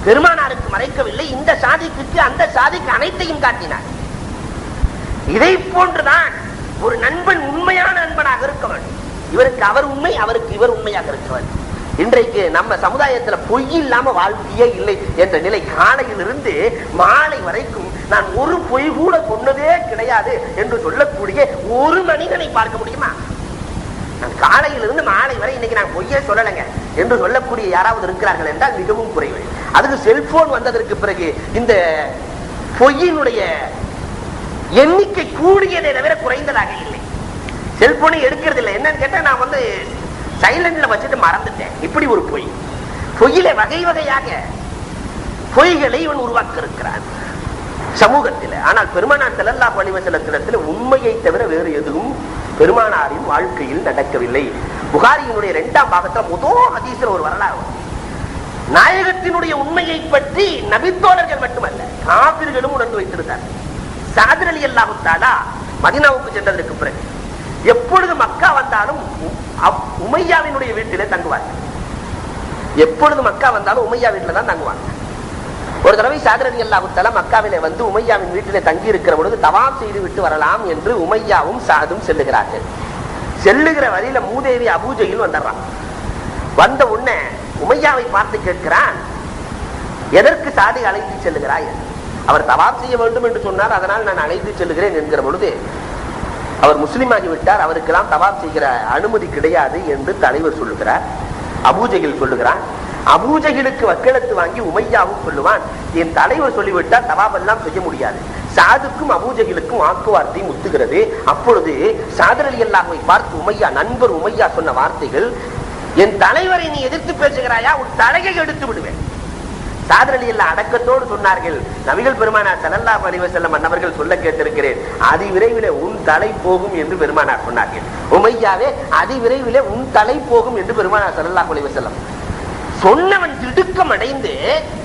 பெருமானாருக்கு மறைக்கவில்லை, இந்த சாதிக்கு அந்த சாதிக்கு அனைத்தையும் காட்டினார். இதை போன்றுதான் ஒரு நண்பன் உண்மையான நண்பனாக இருக்க வேண்டும். இவருக்கு அவர் உண்மை, அவருக்கு இவர் உண்மையாக இருக்க வேண்டும். இன்றைக்கு நம்ம சமுதாயத்துல பொய் இல்லாம வாழ்க்கையே இல்லை என்ற நிலை. காலையிலிருந்து மாலை வரைக்கும் நான் ஒரு பொய் கூட சொன்னதே கிடையாது என்று சொல்லக்கூடிய ஒரு மனிதனை பார்க்க முடியுமா? நான் காலையிலிருந்து மாலை வரை இன்னைக்கு நான் பொய்யே சொல்லலைங்க என்று சொல்லக்கூடிய யாராவது இருக்கிறார்கள் என்றால் மிகவும் குறைவு. அதுக்கு செல்போன் வந்ததற்கு பிறகு இந்த பொய்யினுடைய எண்ணிக்கை கூடியதை தவிர குறைந்ததாக இல்லை. செல்போனை எடுக்கிறது இல்லை. என்னன்னு கேட்டா, நான் வந்து சைலண்ட்ல வச்சுட்டு மறந்துட்டேன். இப்படி ஒரு பொய். பொய்யில வகை வகையாக பொய்களை இவன் உருவாக்க இருக்கிறான் சமூகத்தில். ஆனால் பெருமானார் ஸல்லல்லாஹு அலைஹி வஸல்லத்திடத்தில் உண்மையை தவிர வேறு எதுவும் பெருமானாரின் வாழ்க்கையில் நடக்கவில்லை. புகாரியினுடைய 2ஆம் பாகத்தில் முதல் ஹதீஸ்ல ஒரு வரலாறு. நாயகத்தினுடைய உண்மையை பற்றி நபித்தோழர்கள் மட்டுமல்ல, காபிர்களும் உணர்ந்து வைத்திருந்தார். சஅத் ரலியல்லாஹு தஆலா மதீனாவுக்கு சென்றதற்கு பிறகு எப்பொழுது மக்கா வந்தாலும் உமையாவினுடைய வீட்டிலே தங்குவார்கள். எப்பொழுது மக்கா வந்தாலும் உமையா வீட்டில தான் தங்குவாங்க. ஒரு தடவை சஅத் ரலியல்லாஹு தஆலா மக்காவிலே வந்து உமையாவின் வீட்டிலே தங்கி இருக்கிற பொழுது தவாப் செய்து விட்டு வரலாம் என்று உமையாவும் சஅதும் செல்லுகிறார்கள். செல்லுகிற வழியில மூதேவி அபூஜஹில் வந்துடுறான். வந்த உடனே உமையாவை பார்த்து கேட்கிறான், எதற்கு சாதி அழைத்து செல்லுகிறாய்? அவர் தவாப் செய்ய வேண்டும் என்று சொன்னார், அதனால் நான் அழைத்து செல்லுகிறேன் என்கிற பொழுது, அவர் முஸ்லிம் ஆகிவிட்டார், அவருக்கெல்லாம் தவாப் செய்கிற அனுமதி கிடையாது என்று தலைவர் சொல்லுகிறார். அபூஜஹில் சொல்லுகிறான். அபூஜஹிலுக்கு வக்கிலத்து வாங்கி உமையாவும் சொல்லுவான், என் தலைவர் சொல்லிவிட்டால் தவாப் எல்லாம் செய்ய முடியாது. சாதுக்கும் அபூஜஹிலுக்கும் வாக்குவார்த்தை முத்துகிறது. அப்பொழுது சஅத் ரலியல்லாஹுவை பார்த்து உமையா, நண்பர் உமையா சொன்ன வார்த்தைகள், என் தலைவரை நீ எதிர்த்து பேசுகிறாயா, உன் தலையை எடுத்து விடுவேன். சஅத் ரலியல்லாஹு அடக்கத்தோடு சொன்னார்கள், நபிகள் பெருமானார் ஸல்லல்லாஹு அலைஹி வஸல்லம் அன்னவர்கள் சொல்ல கேட்டிருக்கிறேன், அதி விரைவிலே உன் தலை போகும் என்று பெருமானார் சொன்னார்கள். உமையாவே, அதி விரைவிலே உன் தலை போகும் என்று பெருமானார் ஸல்லல்லாஹு அலைஹி வஸல்லம் சொன்னவன் திடுக்கம் அடைந்து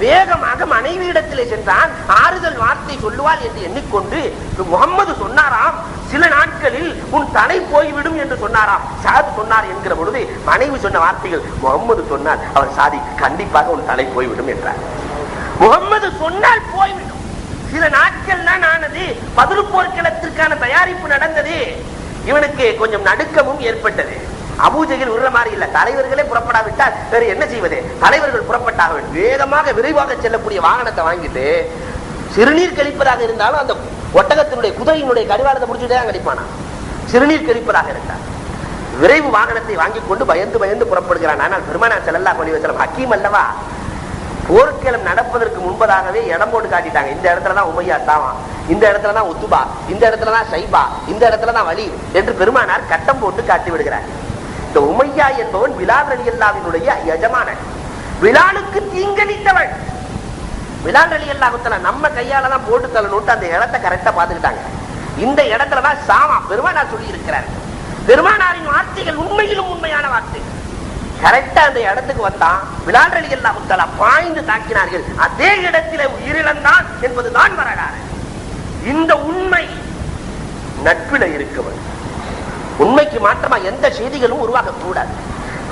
வேகமாக மனைவியிடத்திலே சென்றான். ஆறுதல் வார்த்தை சொல்லுவாள் என்று எண்ணிக்கொண்டு, முகம்மது சொன்னாராம், சில நாட்களில் உன் தலை போய்விடும் என்று சொன்னாராம். சாது சொன்னார் என்கிற பொழுது மனைவி சொன்ன வார்த்தைகள், முகம்மது சொன்னார் அவர் சாதி கண்டிப்பாக உன் தலை போய்விடும் என்றார். முகம்மது சொன்னால் போய்விடும். சில நாட்கள் தான் ஆனது. பதில் போர்க்களத்திற்கான தயாரிப்பு நடந்தது. இவனுக்கு கொஞ்சம் நடுக்கமும் ஏற்பட்டது. அபூஜஹில் உள்ள மாதிரி இல்ல, தலைவர்களே புறப்படாவிட்டால் வேறு என்ன செய்வது? தலைவர்கள் புறப்பட்டாக வேண்டும். வேகமாக விரைவாக செல்லக்கூடிய வாகனத்தை வாங்கிட்டு சிறுநீர் கழிப்பதாக இருந்தாலும் அந்த ஒட்டகத்தினுடைய குதிரையினுடைய கடிவாளத்தை முடிச்சுட்டே கழிப்பானா. சிறுநீர் கழிப்பதாக இருந்தார். விரைவு வாகனத்தை வாங்கி கொண்டு பயந்து பயந்து புறப்படுகிறான். ஆனால் பெருமானார் ஸல்லல்லாஹு அலைஹி வஸல்லம் ஹக்கீம் அல்லவா, போர்க்களம் நடப்பதற்கு முன்பதாகவே இடம் போட்டு காட்டிட்டாங்க. இந்த இடத்துலதான் உமையா சாவான், இந்த இடத்துலதான் உத்துபா, இந்த இடத்துலதான் ஷைபா, இந்த இடத்துலதான் வலி என்று பெருமானார் கட்டம் போட்டு காட்டி விடுகிறார். இந்த உமையா என்பவன் பிலால் ரலியல்லாஹுவினுடைய எஜமானன், பிலாலுக்கு தீங்கடித்தவன். பிலால் ரலியல்லாஹு தஆலா நம்ம கையாலதான் போட்டு தள்ளணும்னு அந்த இடத்தை கரெக்டா பாத்துக்கிட்டாங்க. இந்த இடத்துலதான் சாமா பெருமானார் சொல்லி இருக்கிறார். பெருமானாரின் வார்த்தைகள் உண்மையிலும் உண்மையான வார்த்தை. கரெக்டா அந்த இடத்துக்கு வந்தான். பிலால் ரலியல்லாஹு தஆலா பாய்ந்து தாக்கினார்கள். அதே இடத்திலே உயிரிழந்தான் என்பதுதான் வரலாறு. இந்த உண்மை நட்பில இருக்கவன். உண்மைக்கு மாற்றமா எந்த செய்திகளும் உருவாக கூடாது.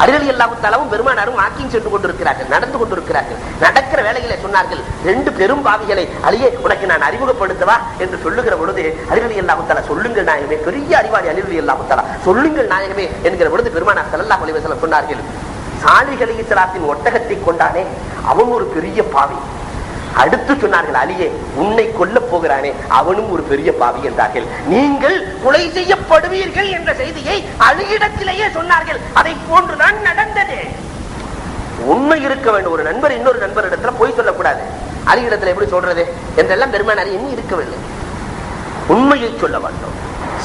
அலி ரலியல்லாஹு தஆலாவும் பெருமானாரும் வாக்கிங் சென்று கொண்டிருக்கிறார்கள், நடந்து கொண்டிருக்கிறார்கள். நடக்கிற வேளையிலே சொன்னார்கள், ரெண்டு பெரும் பாவிகளை அலியே உனக்கு நான் அறிமுகப்படுத்தவா என்று சொல்லுகிற பொழுது அலி ரலியல்லாஹு தஆலா சொல்லுங்கள் நாயகமே, பெரிய அறிவாளி அலி ரலியல்லாஹு தஆலா, சொல்லுங்கள் நாயகமே என்கிற பொழுது பெருமானார் ஸல்லல்லாஹு அலைஹி வஸல்லம் சொன்னார்கள், சாலிஹ் அலைஹிஸ்ஸலாத்தின் ஒட்டகத்தை கொண்டானே அவன் ஒரு பெரிய பாவி. அடுத்து சொன்னார்கள், அலியே உன்னை கொல்ல போகிறானே அவனும் ஒரு பெரிய பாவி என்றார்கள். நீங்கள் கொலை செய்யப்படுவீர்கள் என்ற செய்தியை அலியிடத்திலேயே சொன்னார்கள். அதை போன்றுதான் நடந்தது. உண்மை இருக்க வேண்டும். ஒரு நண்பர் இன்னொரு நண்பர் இடத்துல போய் சொல்லக்கூடாது. அலியிடத்துல எப்படி சொல்றது என்றெல்லாம் பெருமானார் எண்ணி இருக்கவில்லை. உண்மையை சொல்ல வேண்டும்.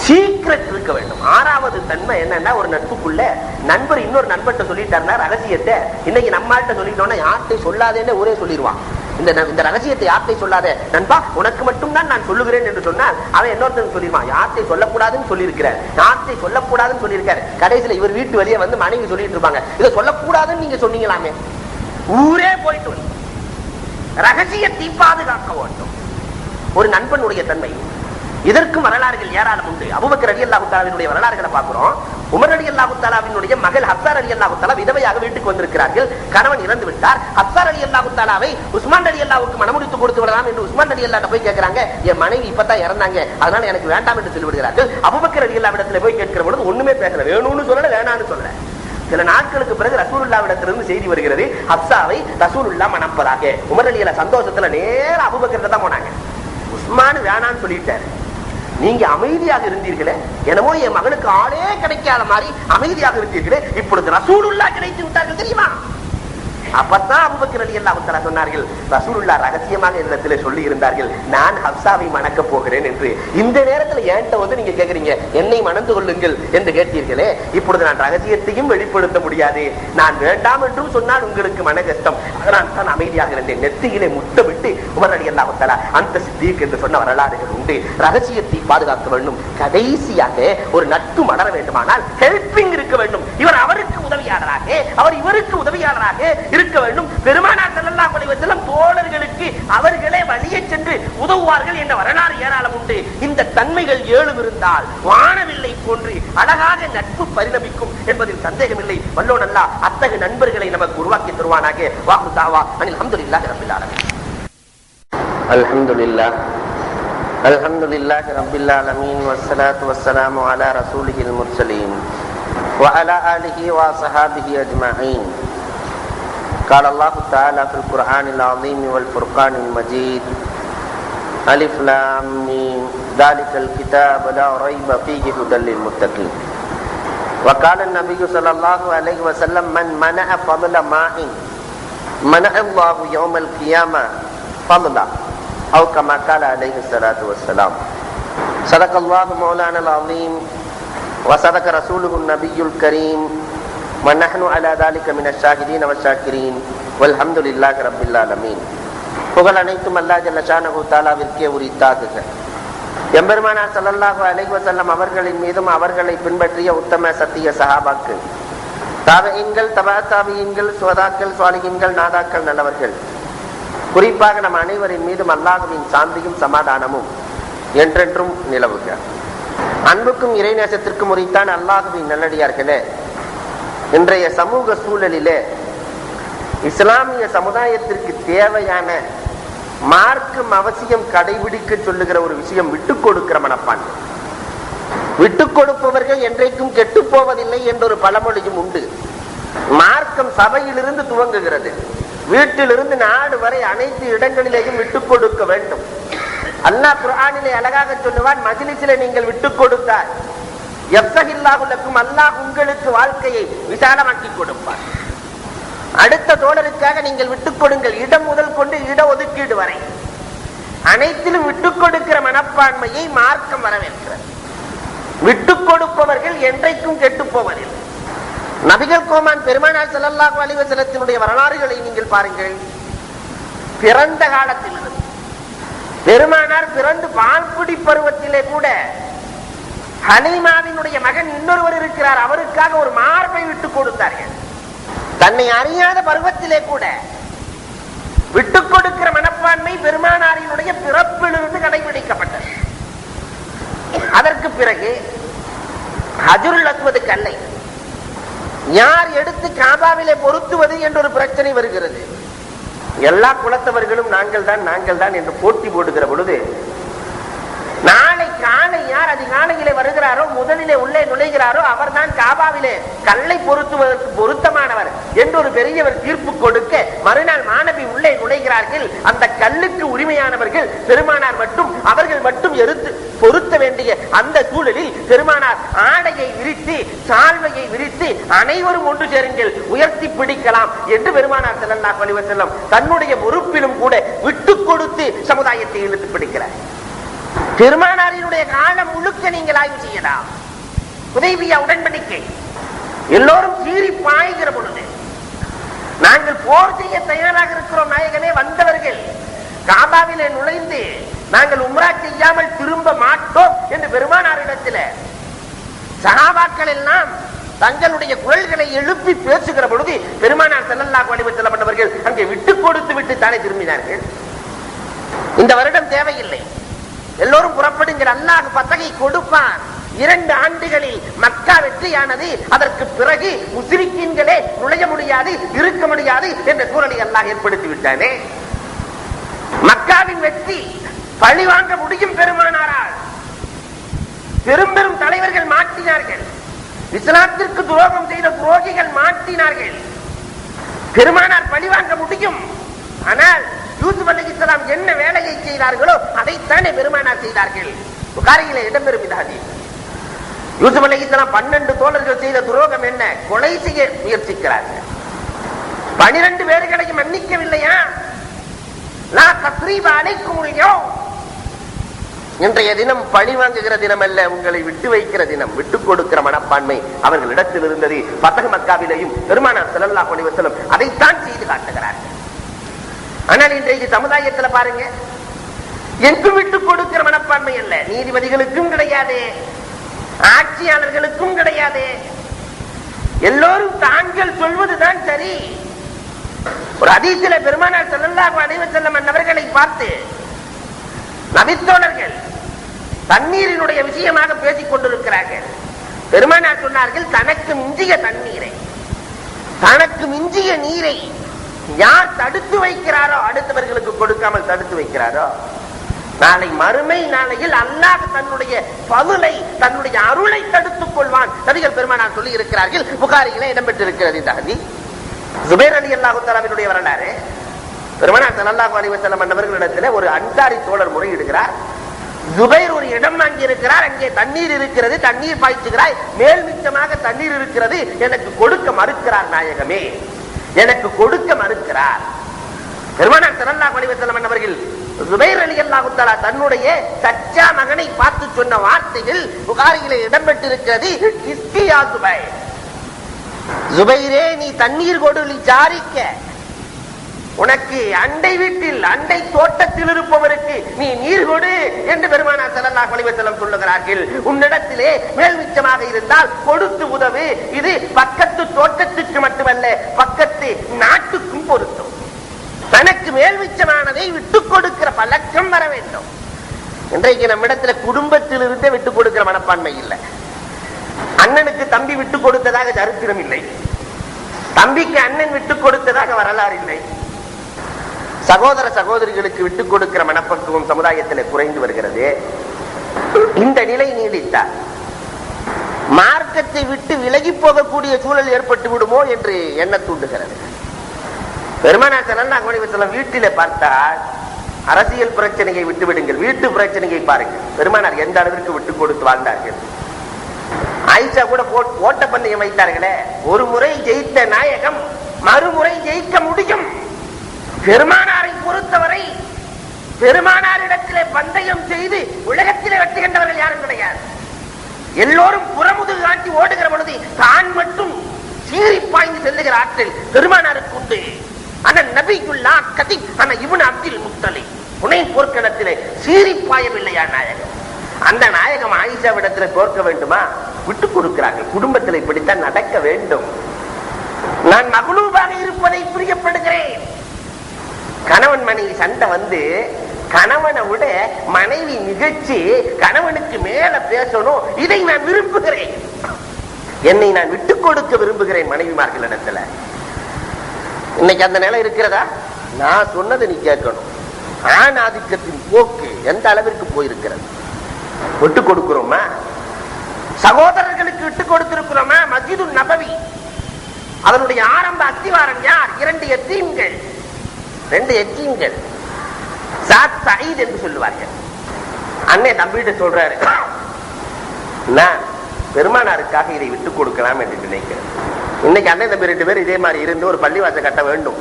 சீக்கிரட் இருக்க வேண்டும். ஆறாவது தன்மை என்னன்னா, ஒரு நட்புக்குள்ள நண்பர் இன்னொரு நண்பர்கிட்ட சொல்லிட்டாருன்னா ரகசியத்தை இன்னைக்கு நம்மள்கிட்ட சொல்லிட்டோம்னா யார்கிட்ட சொல்லாதேன்னு ஊரே சொல்லிடுவான். இந்த ரகசியத்தை யார்கிட்ட சொல்லாத நண்பா, உனக்கு மட்டும் தான் நான் சொல்லுகிறேன் என்று சொன்னால் அவன் இன்னொருத்தன் சொல்லிடுவான், யார்கிட்ட சொல்லக்கூடாதுன்னு சொல்லியிருக்கிறார், யார்கிட்ட சொல்லக்கூடாதுன்னு சொல்லியிருக்காரு. கடைசியில இவர் வீட்டு வெளியே வந்து மனைவி சொல்லிட்டு இருப்பாங்க, இதை சொல்லக்கூடாதுன்னு நீங்க சொன்னீங்களாமே. ஊரே போயிட்டு ரகசியத்தை பாதுகாக்க வேண்டும். ஒரு நண்பனுடைய தன்மை. இதற்கும் வரலாறுகள் ஏராளம் உண்டு. அபூபக்கர் ரலியல்லாஹு தஆலாவினுடைய வரலாறுகளை பார்க்கிறோம். உமர் ரலியல்லாஹு தஆலாவினுடைய மகள் ஹப்ஸா ரலியல்லாஹு தஆலா விதவையாக வீட்டுக்கு வந்திருக்கிறார்கள். கணவன் இறந்து விட்டார். ஹப்ஸா ரலியல்லாஹு தஆலாவை உஸ்மான் ரலியல்லாஹுவுக்கு மணமுடித்து கொடுத்து விடலாம் என்று உஸ்மான் ரலியல்லாஹு போய் கேட்கிறாங்க. என் மனைவி இப்பதான் இறந்தாங்க, அதனால எனக்கு வேண்டாம் என்று சொல்லி விடுகிறார்கள். அபூபக்கர் ரலியல்லாஹு இடத்துல போய் கேட்கிற பொழுது ஒண்ணுமே பேசல, வேணும்னு சொல்லல, வேணான்னு சொல்லல. சில நாட்களுக்கு பிறகு ரசூலுல்லாஹ்விடத்திலிருந்து செய்தி வருகிறது, ஹப்ஸாவை ரசூலுல்லாஹ் மணப்பதாக. உமர் ரலியல்லாஹு சந்தோஷத்துல நேரா அபூபக்கர்ட்ட தான் போனாங்க. உஸ்மான் வேணான்னு சொல்லிட்டாரு. நீங்க அமைதியாக இருந்தீர்களே, என்னமோ என் மகனுக்கு ஆளே கிடைக்காத மாதிரி அமைதியாக இருந்தீர்களே, இப்பொழுது ரசூலுல்லாஹ் கிடைத்து விட்டார்கள் தெரியுமா? அப்பதான் அபூபக்கர் ரலியல்லாஹு தஆலா சொன்னார்கள், ரசூலுல்லாஹ் ரகசியமாக இடத்திலே சொல்லி இருந்தார்கள், நான் ஹப்ஸாவை மணக்க போகிறேன் என்று. இந்த நேரத்தில் என்கிட்ட வந்து நீங்க கேக்குறீங்க, என்னை மணந்து கொள்ளுங்கள் என்று கேட்டீர்களே, இப்பொழுது நான் ரகசியத்தையும் வெளிப்படுத்த முடியாது, நான் வேண்டாம் என்றும் சொன்னால் உங்களுக்கு மன கஷ்டம், அதனால் தான் அமைதியாக இருந்தேன். நெத்தியிலே முத்தமிட்டு உமர் ரலியல்லாஹு தஆலா அந்த சித்தீக் என்று சொன்ன வரலாறுகள் உண்டு. ரகசியத்தை பாதுகாக்க வேண்டும். கடைசியாக ஒரு நட்பு மலர வேண்டுமானால் ஹெல்பிங் இருக்க வேண்டும். இவர் அவருக்கு உதவியாளராக, அவர் இவருக்கு உதவியாளராக இருக்க வேண்டும். பெருமானார் ஸல்லல்லாஹு அலைஹி வஸல்லம் தோழர்களுக்கு அவர்களே வழியே சென்று உதவுவார்கள் என்ற வரலாறு ஏராளம் உண்டு. இந்த தன்மைகள் 7 இருந்தால் வானவில்லை போன்று அழகாக நட்பு பரிணமிக்கும் என்பதில் சந்தேகமில்லை. வல்லோன் அல்லாஹ் அத்தகைய நண்பர்களை நமக்கு உருவாக்கி தருவானாக. வாஹு தாவா அனில் ஹம்துலில்லாஹி ரப்பில் ஆலமீன். அல்ஹம்துலில்லாஹி ரப்பில் ஆலமீன் வஸ்ஸலாத்து வஸ்ஸலாமு அலா ரசூலில் முர்ஸலீன் வ அலா ஆலிஹி வ ஸஹாபிஹி அஜ்மஈன். قال الله تعالى في القرآن العظيم والفرقان المجيد ألف لام ميم ذلك الكتاب لا ريب فيه هدى للمتقين. وقال النبي صلى الله عليه وسلم من منع فضل ماء منع الله يوم القيامة فضلا أو كما قال عليه الصلاة والسلام. صدق الله مولانا العظيم وصدق رسوله النبي الكريم ونحن على ذلك من الشاهدين والشاكرين والحمد لله رب العالمين. புகழ் அனைத்தும் அல்லாஹ் ஜல்ல ஷானஹு தஆலாவிற்கே உரித்தாகுக. எம்பெருமானார் ஸல்லல்லாஹு அலைஹி வஸல்லம் அவர்களின் மீதும் அவர்களை பின்பற்றிய உத்தம சத்திய சஹாபாக்கள், தாபீன்கள், தபா தாபீன்கள், சுஹதாக்கள், சாலிஹீன்கள், நாதாக்கள், நல்லவர்கள், குறிப்பாக நம் அனைவரின் மீதும் அல்லாஹ்வின் சாந்தியும் சமாதானமும் என்றென்றும் நிலவுக. அன்புக்கும் இறைநேசத்திற்கும் உரித்தான் அல்லாஹ்வின் நல்லடியார்களே, இன்றைய சமூக சூழலிலே இஸ்லாமிய சமுதாயத்திற்கு தேவையான மார்க்கம் அவசியம் கடைபிடிக்க சொல்லுகிற ஒரு விஷயம் விட்டுக் கொடுக்கிற மனப்பான்மை. விட்டுக் கொடுப்பவர்கள் என்றைக்கும் கெட்டு போவதில்லை என்றொரு பழமொழியும் உண்டு. மார்க்கம் சபையிலிருந்து துவங்குகிறது. வீட்டிலிருந்து நாடு வரை அனைத்து இடங்களிலேயும் விட்டுக் கொடுக்க வேண்டும். அல்லாஹ் குர்ஆனிலே அழகாக சொல்லுவான், மஜ்லிஸிலே நீங்கள் விட்டுக் கொடுத்தால் யஃப்ஸஹில்லாஹுலக்கும், அல்லாஹ் உங்களுக்கு வாழ்க்கையை விசாலமாக்கி கொடுப்பார். அடுத்த தோழருக்காக நீங்கள் விட்டுக் கொடுங்கள். இடம் முதல் கொண்டு இட ஒதுக்கீடு வரை அனைத்திலும் விட்டுக் கொடுக்கிற மனப்பான்மையை மார்க்கம் வரவேற்கிறது. விட்டுக் கொடுப்பவர்கள் என்றைக்கும் கெட்டு போவதில்லை. நபிகள் கோமான் பெருமானார் ஸல்லல்லாஹு அலைஹி வஸல்லத்தினுடைய வரலாறுகளை நீங்கள் பாருங்கள். பிறந்த காலத்தில் பெருமானார் பிறந்து பால்குடி பருவத்திலே கூட ஹலீமாவினுடைய மகன் இன்னொருவர் இருக்கிறார், அவருக்காக ஒரு மார்பை விட்டுக் கொடுத்தார்கள். தன்னை அறியாத பருவத்திலே கூட விட்டுக் கொடுக்கிற மனப்பான்மை பெருமானாரினுடைய பிறப்பிலிருந்து கடைபிடிக்கப்பட்டது. அதற்கு பிறகு ஹஜ்ருல் அஸ்வத் கல்லை யார் எடுத்து காபாவிலே பொருத்துவது என்ற ஒரு பிரச்சனை வருகிறது. எல்லா குலத்தவர்களும் நாங்கள் தான் என்று போட்டி போடுகிற பொழுது, நாளை காலை யார் அதிகாலையிலே வருகிறாரோ, முதலிலே உள்ளே நுழைகிறாரோ, அவர் தான் காபாவிலே கல்லை பொருத்துவதற்கு பொருத்தமானவர் என்று ஒரு பெரியவர் தீர்ப்பு கொடுக்க, மறுநாள் மாணவி உள்ளே நுழைகிறார்கள். அந்த கல்லுக்கு உரிமையானவர்கள் பெருமானார் மட்டும், அவர்கள் மட்டும் எடுத்து பொருத்த வேண்டிய அந்த சூழலில் பெருமானார் ஆடையை விரித்து, சால்வையை விரித்து, அனைவரும் ஒன்று சேருங்கள், உயர்த்தி பிடிக்கலாம் என்று பெருமானார் ஸல்லல்லாஹு அலைஹி வஸல்லம் தன்னுடைய பொறுப்பிலும் கூட விட்டுக் கொடுத்து சமுதாயத்தை இழுத்து பிடிக்கிறார். பெருமானாரினுடைய காலம் முழுக்க நீங்கள் ஆய்வு செய்யலாம். ஹுதைபியா உடன்படிக்கை எல்லோரும் சீறி பாய்கிற பொழுது, நாங்கள் போர் செய்ய தயாராக இருக்கிறோம் நாயகனே, வந்தவர்கள் காபாவிலே நுழைந்து நாங்கள் உம்ரா செய்யாமல் திரும்ப மாட்டோம் என்று பெருமானாரிடத்தில் சஹாபாக்கள் எல்லாம் தங்களுடைய குரல்களை எழுப்பி பேசுகிற பொழுது, பெருமானார் ஸல்லல்லாஹு அலைஹி வஸல்லம் அவர்கள் அங்கே விட்டுக் கொடுத்து விட்டு தானே திரும்பினார்கள். இந்த வருடம் தேவையில்லை, எல்லோரும் புறப்படுங்கள், அல்லாஹ் பதகை கொடுப்பான். 2 ஆண்டுகளில் மக்கா வெற்றியானது. அதற்கு பிறகு முஸ்லிம்களே நுழைய முடியாது, இருக்க முடியாது என்ற சூழலை அல்லாஹ் ஏற்படுத்தி விட்டானே. மக்காவின் வெற்றி பழி வாங்க முடியும் பெருமானாரால். பெரும் பெரும் தலைவர்கள் மாட்டினார்கள், இஸ்லாத்திற்கு துரோகம் செய்த துரோகிகள் மாட்டினார்கள். பெருமானார் பழி வாங்க முடியும். ஆனால் யூசுப் அலைஹிஸ்ஸலாம் என்ன வேலையை செய்தார்களோ அதைத்தானே பெருமானார் செய்தார்கள். புகாரியிலே இடம்பெறும் இந்த ஹதீஸ். யூசுப் அலைஹிஸ்ஸலாம் 12 தோழர்கள் செய்த துரோகம் என்ன? கொலை செய்ய முயற்சிக்கிறார்கள். 12 பேர்களையும் மன்னிக்கவில்லையா? லா தஸ்ரீப அலைக்குமுல் யௌம். இன்றைய தினம் பழி வாங்குகிற தினம் அல்ல, உங்களை விட்டு வைக்கிற தினம். விட்டுக் கொடுக்கிற மனப்பான்மை அவர்களிடத்தில் இருந்தது. ஃபத்ஹ் மக்காவிலேயும் பெருமானார் ஸல்லல்லாஹு அலைஹி வஸல்லம் அதைத்தான் செய்து காட்டுகிறார்கள். ஆனால் இன்றைக்கு சமுதாயத்தில் பாருங்க, எங்கும் விட்டுக் கொடுக்கிற மனப்பான்மை அல்ல. நீதிபதிகளுக்கும் கிடையாது, ஆட்சியாளர்களுக்கும் கிடையாது. எல்லோரும் தாங்கள் சொல்வதுதான் சரி. ஒரு ஹதீஸிலே பெருமானார் ஸல்லல்லாஹு அலைஹி வஸல்லம் அவர்களை பார்த்து நபித்தோழர்கள் தண்ணீரினுடைய விஷயமாக பேசிக் கொண்டிருக்கிறார்கள். பெருமானார் சொன்னார்கள், தனக்கு மிஞ்சிய தண்ணீரை, தனக்கு மிஞ்சிய நீரை யார் தடுத்து வைக்கிறாரோ, அடுத்தவர்களுக்கு கொடுக்காமல் தடுத்து வைக்கிறாரோ, நாளை மறுமை நாளையில் அல்லாஹ் தன்னுடைய பதுலை, தன்னுடைய அருளை தடுத்துக் கொள்வான். நபிகள் பெருமானார் சொல்லி இருக்கிறார்கள். புகாரியிலே இடம்பெற்றிருக்கிறது இந்த ஹதீஸ். ஜுபைர் ரலியல்லாஹு தஆலாவினுடைய வரலாறு. பெருமானார் ஸல்லல்லாஹு அலைஹி வஸல்லம் அவர்களிடத்தில் ஒரு அன்சாரி தோழர் முறையிடுகிறார். ஜுபைர் ஒரு இடம் வாங்கி இருக்கிறார், அங்கே தண்ணீர் இருக்கிறது, தண்ணீர் பாய்ச்சுகிறாய், மேல் மிச்சமாக தண்ணீர் இருக்கிறது, எனக்கு கொடுக்க மறுக்கிறார் நாயகமே, எனக்கு கொடுக்க மறுக்கிறார். பெருமானார் ஸல்லல்லாஹு அலைஹி வஸல்லம் அவர்கள் ஜுபைர் ரலியல்லாஹு தஆலா தன்னுடைய சச்சா மகனை பார்த்து சொன்ன வார்த்தைகள் புகாரியிலே இடம்பெற்றிருக்கிறது. இஸ்கியா ஜுபைர், ஜுபைரே நீ தண்ணீர் கொடு, ஜாரிக்க, உனக்கு அண்டை வீட்டில் அண்டை தோட்டத்தில் இருப்பவருக்கு நீ நீர் கொடு என்று பெருமானார் ஸல்லல்லாஹு அலைஹி வஸல்லம் சொல்லுகிறார்கள். உன்னிடத்திலே மேல் மிச்சமாக இருந்தால் கொடுத்து உதவு. இது பக்கத்து தோட்டத்துக்கு மட்டுமல்ல, பக்கத்து நாட்டுக்கும் பொருத்தும். தனக்கு மேல் மிச்சமானதை விட்டுக் கொடுக்கிற பழக்கம் வர வேண்டும். இன்றைக்கு நம்மிடத்துல குடும்பத்திலிருந்தே விட்டு கொடுக்கிற மனப்பான்மை இல்லை. அண்ணனுக்கு தம்பி விட்டு கொடுத்ததாக சரித்திரம் இல்லை, தம்பிக்கு அண்ணன் விட்டு கொடுத்ததாக வரலாறு இல்லை. சகோதர சகோதரிகளுக்கு விட்டு கொடுக்கிற மனப்பக்குவம் சமுதாயத்தில் குறைந்து வருகிறது. இந்த நிலை நீடித்தால் மார்க்கத்தை விட்டு விலகி போகக்கூடிய சூழல் ஏற்பட்டு விடுமோ என்று எண்ண தூண்டுகிறது. பெருமானார் ஸல்லல்லாஹு அலைஹி வஸல்லம் வீட்டிலே பார்த்தால் அரசியல் பிரச்சனையை விட்டுவிடுங்கள், வீட்டு பிரச்சனையை பாருங்கள். பெருமானார் எந்த அளவிற்கு விட்டு கொடுத்து வாழ்ந்தார்கள். ஆயிஷா கூட ஓட்ட பந்தயம் வைத்தார்களே, ஒரு முறை ஜெயித்த நாயகம் மறுமுறை ஜெயிக்க முடியும். பெருமானாரை பொறுத்தவரை பெருமானாரிடத்திலே பந்தயம் செய்து உலகத்திலே வெற்றி கண்டவர்கள் யாரும் கிடையாது. எல்லோரும் புறமுதுகு காட்டி ஓடுகிற பொழுது தான் மட்டும் சீறி பாய்ந்து செல்லுகிற ஆற்றல் பெருமானாருக்கு உண்டு. ஆனால் நபியுல்லா கதி ஆனா இப்னு அப்துல் முத்தலிப் புனைன் போர்க்களத்திலே சீறி பாயவில்லையா நாயகம்? அந்த நாயகம் ஆயிஷாவிடத்தில் தோற்க வேண்டுமா? விட்டுக் கொடுக்கிறார்கள். குடும்பத்தில் இப்படித்தான் நடக்க வேண்டும். நான் மகளூபாக இருப்பதை பிரியப்படுகிறேன். கணவன் மனைவி சண்டை வந்து கணவனை விட மனைவி நிகழ்ச்சி கணவனுக்கு மேல பேசணும், இதை நான் விரும்புகிறேன். என்னை நான் விட்டுக் கொடுக்க விரும்புகிறேன் மனைவிமார்களிடத்துல. இன்னைக்கு அந்த நிலை இருக்கிறதா? நான் சொன்னதை நீ கேட்கணும். ஆண் ஆதிக்கத்தின் போக்கு எந்த அளவிற்கு போயிருக்கிறது? விட்டுக் கொடுக்கிறோமா? சகோதரர்களுக்கு விட்டுக் கொடுத்திருக்கிறோமா? மஸ்ஜிது நபவி அதனுடைய ஆரம்ப அஸ்திவாரம் யார்? 2 எத்தீம்கள். 2 எத்தீம்கள் சாத் சயீத் என்று சொல்லுவார்கள். அண்ணே தம்பிட்டு சொல்றாரு, நான் பெருமானாருக்காக இதை விட்டுக் கொடுக்கலாம் என்று நினைக்கிறேன். இன்னைக்கு அண்ணன் தம்பி 2 பேர் இதே மாதிரி இருந்து ஒரு பள்ளிவாசல் கட்ட வேண்டும்.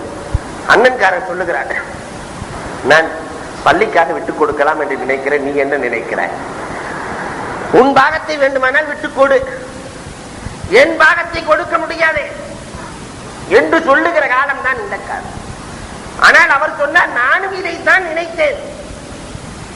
அண்ணன்காரன் சொல்லுகிறார், நான் பள்ளிக்காக விட்டுக் கொடுக்கலாம் என்று நினைக்கிறேன், நீ என்ன நினைக்கிறாய்? உன் பாகத்தை வேண்டுமானால் விட்டுக் கொடு, என் பாகத்தை கொடுக்க முடியாது என்று சொல்லுகிற காலம் தான் இந்த காலம். ஆனால் அவர் சொன்னார், நானும் இதைத்தான் நினைத்தேன்.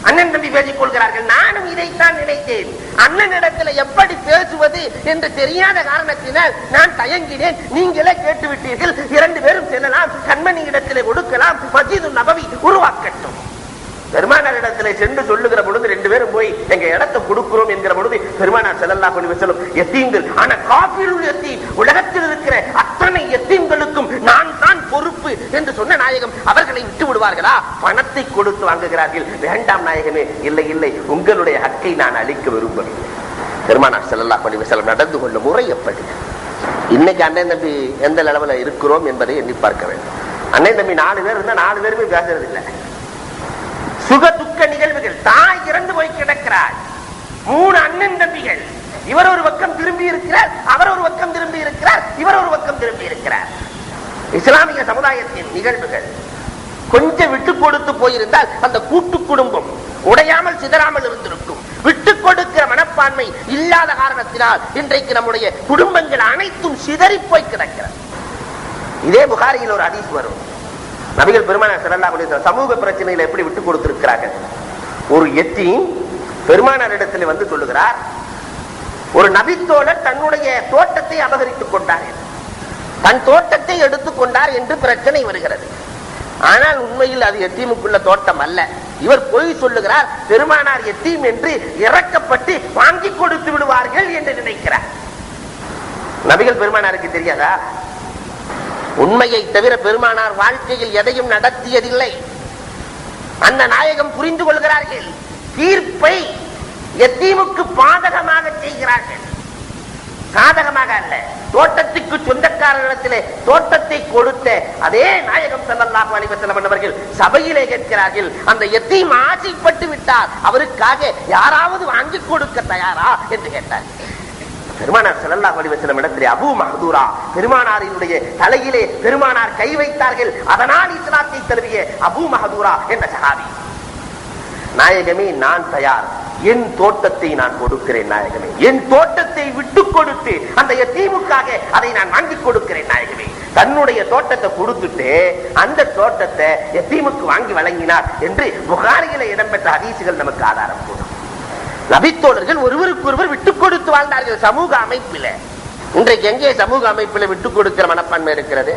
அண்ணன் தம்பி பேசிக் கொள்கிறார்கள், நானும் இதைத்தான் நினைத்தேன். அண்ணனிடத்தில் எப்படி பேசுவது என்று தெரியாத காரணத்தினால் நான் தயங்கினேன். நீங்களே கேட்டுவிட்டீர்கள், 2 பேரும் செல்லலாம், கண்மணி இடத்திலே கொடுக்கலாம், மஸ்ஜிது நபவி உருவாக்கட்டும். பெருமானார் இடத்திலே சென்று சொல்லுகிற பொழுது 2 பேரும் போய் எங்க இடத்தை கொடுக்கிறோம் என்கிற பொழுது பெருமானார் ஸல்லல்லாஹு அலைஹி வஸல்லம் எத்தீம்கள், ஆனா காஃபிருல் யத்தீம், உலகத்தில் இருக்கிற அத்தனை எத்தீம்களுக்கும் நான் தான் பொறுப்பு என்று சொன்ன நாயகம் அவர்களை விட்டு விடுவார்களா? பணத்தை கொடுத்து வாங்குகிறார்கள். வேண்டாம் நாயகமே, இல்லை இல்லை, உங்களுடைய ஹக்கை நான் அளிக்க விரும்பவில்லை. பெருமானார் ஸல்லல்லாஹு அலைஹி வஸல்லம் நடந்து கொண்ட முறை எப்படி? இன்னைக்கு அண்ணன் தம்பி எந்த அளவுல இருக்கிறோம் என்பதை எண்ணி பார்க்க வேண்டும். அண்ணன் தம்பி 4 பேர் இருந்தா 4 பேருமே பேசுறது இல்லை. சுக துக்க நிகழ்வுகள், தாய் இறந்து போய் கிடக்கிறார், 3 அண்ணன் தம்பிகள், இவர் ஒரு பக்கம் திரும்பி இருக்கிறார், அவர் ஒரு பக்கம் திரும்பி இருக்கிறார், இவர் ஒரு பக்கம் திரும்பி இருக்கிறார். இஸ்லாமிய சமுதாயத்தின் நிகழ்வுகள் கொஞ்சம் விட்டு கொடுத்து போயிருந்தால் அந்த கூட்டு குடும்பம் உடையாமல் சிதறாமல் இருந்திருக்கும். விட்டுக் கொடுக்கிற மனப்பான்மை இல்லாத காரணத்தினால் இன்றைக்கு நம்முடைய குடும்பங்கள் அனைத்தும் சிதறி போய் கிடக்கிறது. இதே புகாரியில் ஒரு ஹதீஸ் வரும். நபிகள் பெருமானார் ஸல்லல்லாஹு அலைஹி வஸல்லம் சமூக பிரச்சனையில எப்படி விட்டுக் கொடுத்திருக்கிறார்கள். ஒரு எத்தீம் பெருமானார் இடத்தில் வந்து சொல்லுகிறார், ஒரு நபித்தோழர் தன்னுடைய தோட்டத்தை அபகரித்துக் கொண்டார், தன் தோட்டத்தை எடுத்துக் கொண்டார் என்று பிரச்சனை வருகிறது. ஆனால் உண்மையில் அது எத்தீமுக்குள்ள தோட்டம் அல்ல. இவர் பொய் சொல்லுகிறார், பெருமானார் எத்தீம் என்று இறக்கப்பட்டு வாங்கி கொடுத்து விடுவார்கள் என்று நினைக்கிறார். நபிகள் பெருமானாருக்கு தெரியாதா? உண்மையை தவிர பெருமானார் வாழ்க்கையில் எதையும் நடத்தியதில்லை. அந்த நாயகம் புரிந்து கொள்கிறார்கள். தீர்ப்பை எத்தீமுக்கு பாதகமாக செய்கிறார்கள், சாதகமாக அல்ல. தோட்டத்துக்கு சொந்தக்காரர்களிடத்திலே தோட்டத்தை கொடுத்த அதே நாயகம் ஸல்லல்லாஹு அலைஹி வஸல்லம் அவர்கள் சபையிலே கேட்கிறார்கள், அந்த எத்தீம் ஆசைப்பட்டு விட்டார், அவருக்காக யாராவது வாங்கி கொடுக்க தயாரா என்று கேட்டார். பெருமானார் ஸல்லல்லாஹு அலைஹி வஸல்லம் இடத்திலே அபூ மஹ்தூரா பெருமானாரினுடைய தலையிலே பெருமானார் கை வைத்தார்கள். அதனால் இஸ்லாத்தை தழுவிய அபூ மஹ்தூரா என்ற சஹாபி, நாயகமே நான் தயார், என் தோட்டத்தை நான் கொடுக்கிறேன் நாயகமே, என் தோட்டத்தை விட்டு கொடுத்து அந்த எத்தீமுக்காக அதை நான் வாங்கி கொடுக்கிறேன் நாயகமே. தன்னுடைய தோட்டத்தை கொடுத்துட்டு அந்த தோட்டத்தை எத்தீமுக்கு வாங்கி வழங்கினார் என்று புகாரியில இடம்பெற்ற ஹதீசுகள் நமக்கு ஆதாரம் போடும். நபித்தோழர்கள் ஒருவருக்கு ஒருவர் விட்டுக் கொடுத்து வாழ்ந்தார்கள் சமூக அமைப்பில். இன்றைக்கு எங்கே சமூக அமைப்பில் விட்டுக் கொடுக்கிற மனப்பான்மை இருக்கிறது?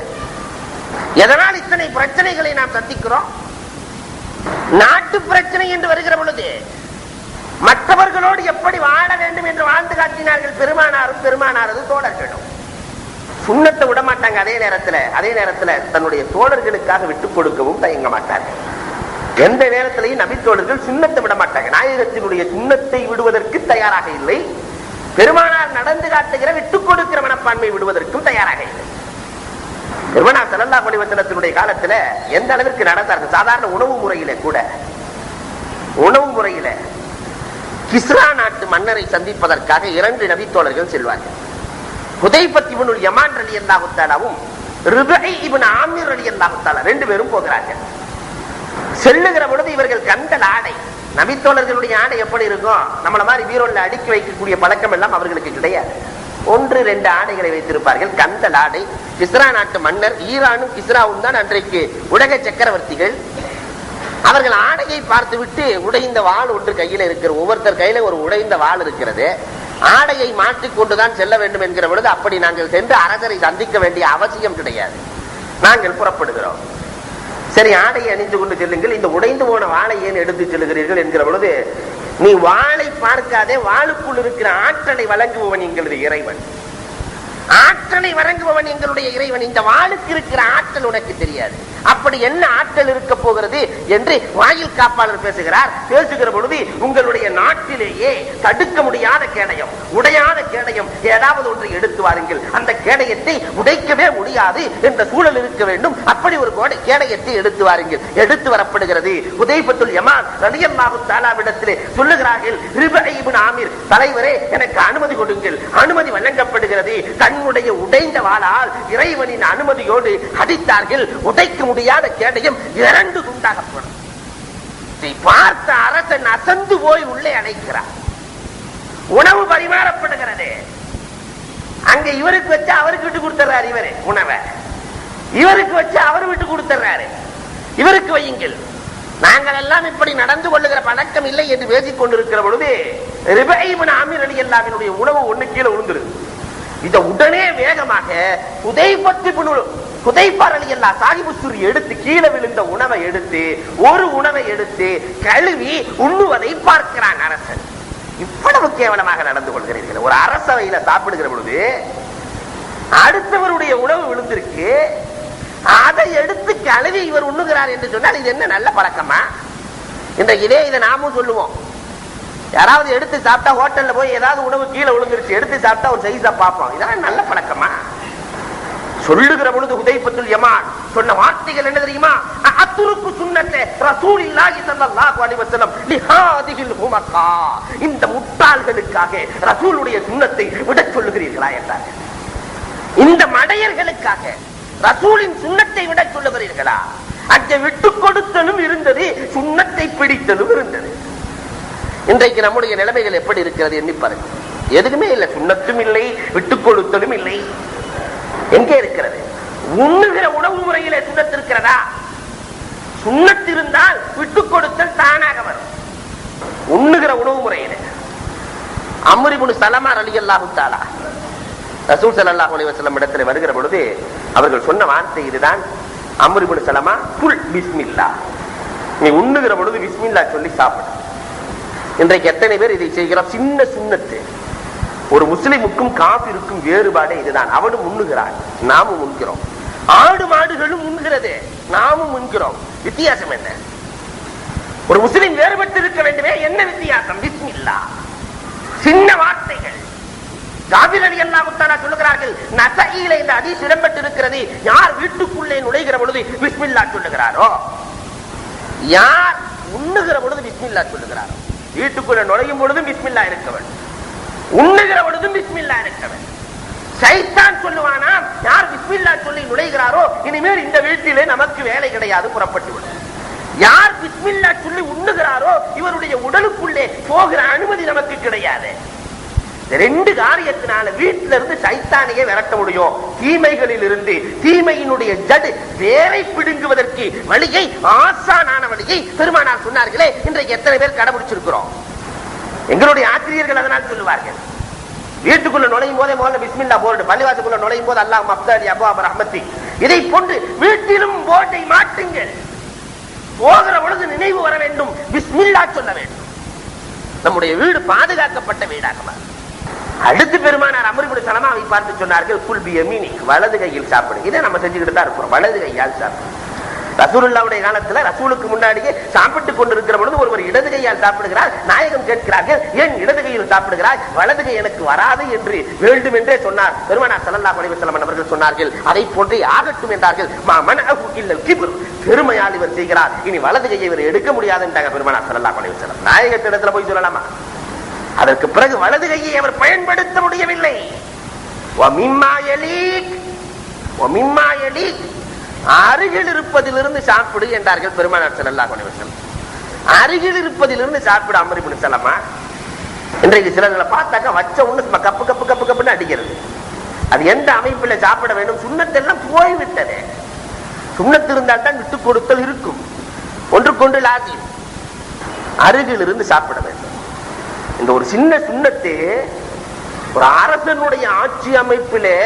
எதனால் இத்தனை பிரச்சனைகளை நாம் சந்திக்கிறோம்? நாட்டு பிரச்சனை என்று வருகிற பொழுது மற்றவர்களோடு எப்படி வாழ வேண்டும் என்று வாழ்ந்து காட்டினார்கள் பெருமானாரது தோழர்களும். சுண்ணத்தை விட மாட்டாங்க. அதே நேரத்தில் தன்னுடைய தோழர்களுக்காக விட்டுக் கொடுக்கவும் தயங்க மாட்டார்கள். எந்த நேரத்திலையும் நபி தோழர்கள் சுண்ணத்தை விட மாட்டாங்க. நாயகத்தினுடைய சுண்ணத்தை விடுவதற்கு தயாராக இல்லை. பெருமானார் நடந்து காட்டுகிற விட்டுக் கொடுக்கிற மனப்பான்மை விடுவதற்கும் தயாராக இல்லை. பெருமானார் ஸல்லல்லாஹு அலைஹி வஸல்லத்தினுடைய காலத்துல எந்த அளவிற்கு நடந்தார்கள். சாதாரண உணவு முறையில கிஸ்ரா நாட்டு மன்னரை சந்திப்பதற்காக 2 நபி தோழர்கள் செல்வார்கள். ஹுதைஃபத் இப்னு யமான் ரலியல்லாஹு தஆலாவும் ரிபை இப்னு ஆமிர் ரலியல்லாஹு தஆலா 2 பேரும் போகிறார்கள். செல்லுகிற பொழுது இவர்கள் கந்தல் ஆடை, நபித்தோழர்களுடைய ஆடை எப்படி இருக்கும்? நம்மள மாதிரி பீரோல்ல அடுக்கி வைக்கக்கூடிய பழக்கம் எல்லாம் அவர்களுக்கு கிடையாது. 1-2 ஆடைகளை வைத்திருப்பார்கள். கந்தல் ஆடை. கிஸ்ரா நாட்டு மன்னர், ஈரானும் கிஸ்ராவும் தான் அன்றைக்கு உலக சக்கரவர்த்திகள். அவர்கள் ஆடையை பார்த்து விட்டு உடைந்த வாள் ஒன்று கையில இருக்கிற, ஒவ்வொருத்தர் கையில ஒரு உடைந்த வாள் இருக்கிறது. ஆடையை மாற்றிக்கொண்டுதான் செல்ல வேண்டும் என்கிற பொழுது அப்படி நாங்கள் சென்று அரசரை சந்திக்க வேண்டிய அவசியம் கிடையாது. நாங்கள் புறப்படுகிறோம். சரி, ஆடையை அணிந்து கொண்டு செல்லுங்கள். இந்த உடைந்து போன வாளை ஏன் எடுத்து செல்கிறீர்கள் என்கிற பொழுது, நீ வாளை பார்க்காதே, வாளுக்குள் இருக்கிற ஆற்றலை வழங்குபவன் எங்களது இறைவன். ஆற்றலை வழங்குபவன் எங்களுடைய இறைவன். இந்த வாளுக்கு இருக்கிற ஆற்றல் உனக்கு தெரியாது. அப்படி என்ன ஆற்றல் இருக்க போகிறது என்று வாயில் காப்பாளர் பேசுகிற பொழுது, உங்களுடைய நாட்டிலேயே தடுக்க முடியாத கேடயம், உடையாத கேடயம் ஏதாவது ஒன்றை எடுத்து வாருங்கள். அந்த கேடயத்தை உடைக்கவே முடியாது என்ற சூழல் இருக்க வேண்டும். அப்படி ஒரு கேடயத்தை எடுத்து வாருங்கள். எடுத்து வரப்படுகிறது. ஹுதைஃபத்துல் யமான் ரலியல்லாஹு தஆலாவிடத்திலே சொல்லுகிறார்கள், ரிபை இப்னு ஆமிர் தலைவரே, எனக்கு அனுமதி கொடுங்கள். அனுமதி வழங்கப்படுகிறது. தன்னுடைய உடைந்த வாளால் இறைவனின் அனுமதியோடு அடித்தார்கள். உடைக்க முடியாத கேடயம் 2 துண்டாகப்படும். பார்த்த அரசன் அசந்து போய் உள்ளே அழைக்கிறார். உணவு பரிமாறப்படுகிறது. அங்க இவருக்கு வச்சு அவருக்கு விட்டு கொடுத்துறாரு. இவரு உணவை இவருக்கு வச்சு அவர் விட்டு கொடுத்துறாரு. இவருக்கு வையுங்கள். நாங்கள் எல்லாம் இப்படி நடந்து கொள்ளுகிற பழக்கம் இல்லை என்று பேசிக் கொண்டிருக்கிற பொழுது ரிபை இப்னு ஆமிர் ரலியல்லாஹு உணவு ஒண்ணு கீழே விழுந்துருது. இத உடனே வேகமாக ஹுதைஃபா ரலியல்லாஹு சாஹிபு சுரி எடுத்து கீழே விழுந்த உணவை எடுத்து ஒரு உணவை எடுத்து கழுவி உண்ணுவதை பார்க்கிறான் அரசன். இவ்வளவு கேவலமாக நடந்து கொள்கிறீர்கள். ஒரு அரசவையில சாப்பிடுகிற பொழுது அடுத்தவருடைய உணவு விழுந்திருக்கு, அதை எடுத்து கழுவி இவர் உண்ணுகிறார் என்று சொன்னால் இது என்ன நல்ல பழக்கமா? இன்றைக்கு இதை நாமும் சொல்லுவோம். யாராவது எடுத்து சாப்பிட்டா, ஹோட்டல்ல போய் ஏதாவது உணவு கீழே விழுந்துருச்சு, எடுத்து சாப்பிட்டா ஒரு சைஸா பார்ப்போம். இதெல்லாம் நல்ல பழக்கமா? சொல்லுகிற பொழுது ஹுதைஃபத்துல் யமான் சொன்ன வார்த்தைகள் என்ன தெரியுமா? அத்துருக்கு சுன்னத்தே ரசூலில்லாஹி ஸல்லல்லாஹு அலைஹி வஸல்லம் லிஹாதிஹில் ஹுமகா. இந்த முட்டாள்களுக்காக ரசூலுடைய சுன்னத்தை விடச் சொல்லுகிறீர்களா என்றார். இந்த மடையர்களுக்காக ரசூலின் சுன்னத்தை விடச் சொல்லுகிறீர்களா? அங்கே விட்டுக் கொடுத்தலும் இருந்தது, சுன்னத்தை பிடித்தலும் இருந்தது. இன்றைக்கு நம்முடைய நிலைமைகள் எப்படி இருக்கிறது எண்ணி பாருங்க. எதுக்குமே இல்லை, சுன்னத்தும் இல்லை, விட்டுக் கொடுத்தலும் இல்லை. எங்கே இருக்கிறது? உண்ணுகிற உணவு முறையிலே சுன்னத்து இருக்கிறதா? சுன்னத்து இருந்தால் விட்டுக் கொடுத்தல் தானாக வரும். உண்ணுகிற உணவு முறையிலே அம்ர் இப்னு சலமா ரலியல்லாஹு தஆலா ரசூல் ஸல்லல்லாஹு அலைஹி வஸல்லம் இடத்திலே வருகிற பொழுது அவர்கள் சொன்ன வார்த்தை இதுதான். அம்ர் இப்னு சலமா, குல் பிஸ்மில்லாஹ். நீ உண்ணுகிற பொழுது பிஸ்மில்லாஹ் சொல்லி சாப்பிடு. இன்றைக்கு எத்தனை பேர் இதை செய்கிறோம்? சின்ன சுன்னத்து. ஒரு முஸ்லிமுக்கும் காபிருக்கும் வேறுபாடு இதுதான். அவனும் உண்ணுகிறான், நாமும் உண்கிறோம். ஆடு மாடுகளும் உண்கிறது, நாமும் உண்கிறோம். வித்தியாசம் என்ன? ஒரு முஸ்லிம் வேறுபட்டு இருக்க வேண்டுமே, என்ன வித்தியாசம்? பிஸ்மில்லாஹ். சின்ன வார்த்தைகள். ஜாபிர் ரலியல்லாஹு தஆலா சொல்லுகிறார்கள், நஸஈல இந்த ஹதீஸ் இடம்பெற்று இருக்கிறது. யார் வீட்டுக்குள்ளே நுழைகிற பொழுது பிஸ்மில்லாஹ் சொல்லுகிறாரோ, யார் உண்ணுகிற பொழுது பிஸ்மில்லாஹ் சொல்லுகிறாரோ, வீட்டுக்குள்ள நுழையும் பொழுதும் பிஸ்மில்லாஹ் இருக்க வேண்டும், உண்ணுகிற பொழுதும் பிஸ்மில்லாஹ் இருக்க வேண்டும். சைத்தான் சொல்லுவானா, யார் பிஸ்மில்லாஹ் சொல்லி நுழைகிறாரோ இனிமேல் இந்த வீட்டிலே நமக்கு வேலை கிடையாது, புறப்பட்டு விடும். யார் பிஸ்மில்லாஹ் சொல்லி உண்ணுகிறாரோ இவருடைய உடலுக்குள்ளே போகிற அனுமதி நமக்கு கிடையாது. 2 காரியத்தினால வீட்டில இருந்து சைத்தானையே விரட்ட முடியும். தீமைகளில் இருந்து, தீமையினுடைய ஜடு வேரை பிடுங்குவதற்கு வழியை, ஆசானான வழியை பெருமானார் சொன்னார்களே, இன்றைக்கு எத்தனை பேர் கடைபிடிச்சிருக்கிறோம்? எங்களுடைய ஆசிரியர்கள் அதனால் சொல்லுவார்கள், வீட்டுக்குள்ள நுழையும் போதே முதல்ல பிஸ்மில்லாஹ் போர்டு, பள்ளிவாசலுக்குள்ள நுழையும் போது அல்லாஹ் மஃப்தலி அபுவாப ரஹ்மத்தி. இதை போன்று வீட்டிலும் போர்டை மாட்டுங்கள். போகிற பொழுது நினைவு வர வேண்டும், பிஸ்மில்லாஹ் சொல்ல வேண்டும். நம்முடைய வீடு பாதுகாக்கப்பட்ட வீடாக மாறும். அடுத்து பெருமானார் அம்ர் இப்னு ஸலமாவை பார்த்து சொன்னார்கள், குல் பி யமீனிக், வலது கையில் சாப்பிடு. இதை நம்ம செஞ்சுக்கிட்டு தான் இருக்கிறோம், வலது கையால் சாப்பிடு. ரசூலுல்லாஹ்வுடைய காலத்துல ரசூலுக்கு முன்னாடியே சாப்பிட்டுக் கொண்டிருக்கிற பொழுது ஒருவர் இடது கையால் சாப்பிடுகிறார். நாயகம் கேட்கிறார்கள், ஏன் இடது கையில் சாப்பிடுகிறாய், வலது கை எனக்கு வராது என்று வேண்டும் என்றே சொன்னார். பெருமானார் ஸல்லல்லாஹு அலைஹி வஸல்லம் அவர்கள் சொன்னார்கள், அதை போன்றே ஆகட்டும் என்றார்கள். மனஅஹு இல்லல் கிப்ர், பெருமையால் இவர் செய்கிறார், இனி வலது கையை இவர் எடுக்க முடியாது என்றாங்க பெருமானார் ஸல்லல்லாஹு அலைஹி வஸல்லம். நாயகத்திடத்துல போய் சொல்லலாமா? அதற்கு பிறகு வலது கையை அவர் பயன்படுத்த முடியவில்லை. அருகில் இருப்பதிலிருந்து சாப்பிடு என்றார்கள் பெருமானார் ஸல்லல்லாஹு அலைஹி வஸல்லம். அருகில் இருப்பதிலிருந்து சாப்பிடு அம்ர் இப்னு ஸலமா. இன்றைக்கு சிலர்களை பார்த்தாக்க வச்ச ஒண்ணு கப்பு கப்பு கப்பு கப்புன்னு அடிக்கிறது. அது எந்த அமைப்புல சாப்பிட வேண்டும்? சுண்ணத்தெல்லாம் போய்விட்டது. சுண்ணத்து இருந்தால் தான் விட்டு கொடுத்தல் இருக்கும். ஒன்றுக்கொன்று லாசியம். அருகில் இருந்து சாப்பிட வேண்டும். இந்த ஒரு சின்ன சுண்ணத்து ஒரு அரசனுடைய ஆட்சி அமைப்பிலே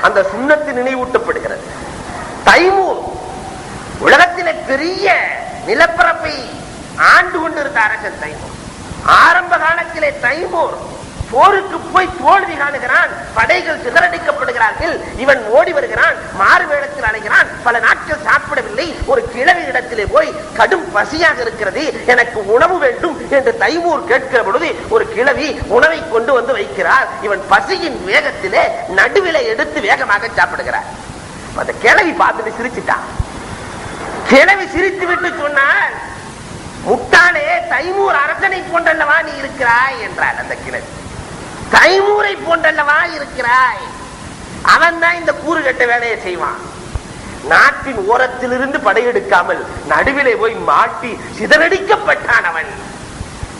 அந்த சுண்ணத்து நினைவூட்டப்படுகிறது. தைமூர் உலகத்திலே பெரிய நிலப்பரப்பை ஆண்டு கொண்டிருந்த அரசன் தைமூர். ஆரம்ப காலத்திலே தைமூர் போருக்கு போய் தோல்வி காணுகிறான். படைகள் சிதறடிக்கப்படுகிறார்கள். இவன் ஓடி வருகிறான், மாறு வேடத்தில் அடைகிறான். பல நாட்கள் சாப்பிடவில்லை. ஒரு கிழவி இடத்திலே போய் கடும் பசியாக இருக்கிறது, எனக்கு உணவு வேண்டும் என்று தைமூர் கேட்கிற பொழுது ஒரு கிழவி உணவை கொண்டு வந்து வைக்கிறார். இவன் பசியின் வேகத்திலே நடுவிலே எடுத்து வேகமாக சாப்பிடுகிறார். அந்த கிழவி பார்த்துட்டு சிரிச்சுட்டான். கிழவி சிரித்து விட்டு சொன்னால், முட்டாளே, தைமூர் அரசனை போன்றல்லவா நீ இருக்கிறாய் என்றார். அந்த கிழவி, தைமூரை போன்றல்லவா இருக்கிறாய், அவன் தான் இந்த கூறுகட்ட வேலையை செய்வான். நாட்டின் ஓரத்திலிருந்து படையெடுக்காமல் நடுவிலே போய் மாட்டி சிதறடிக்கப்பட்டான் அவன்.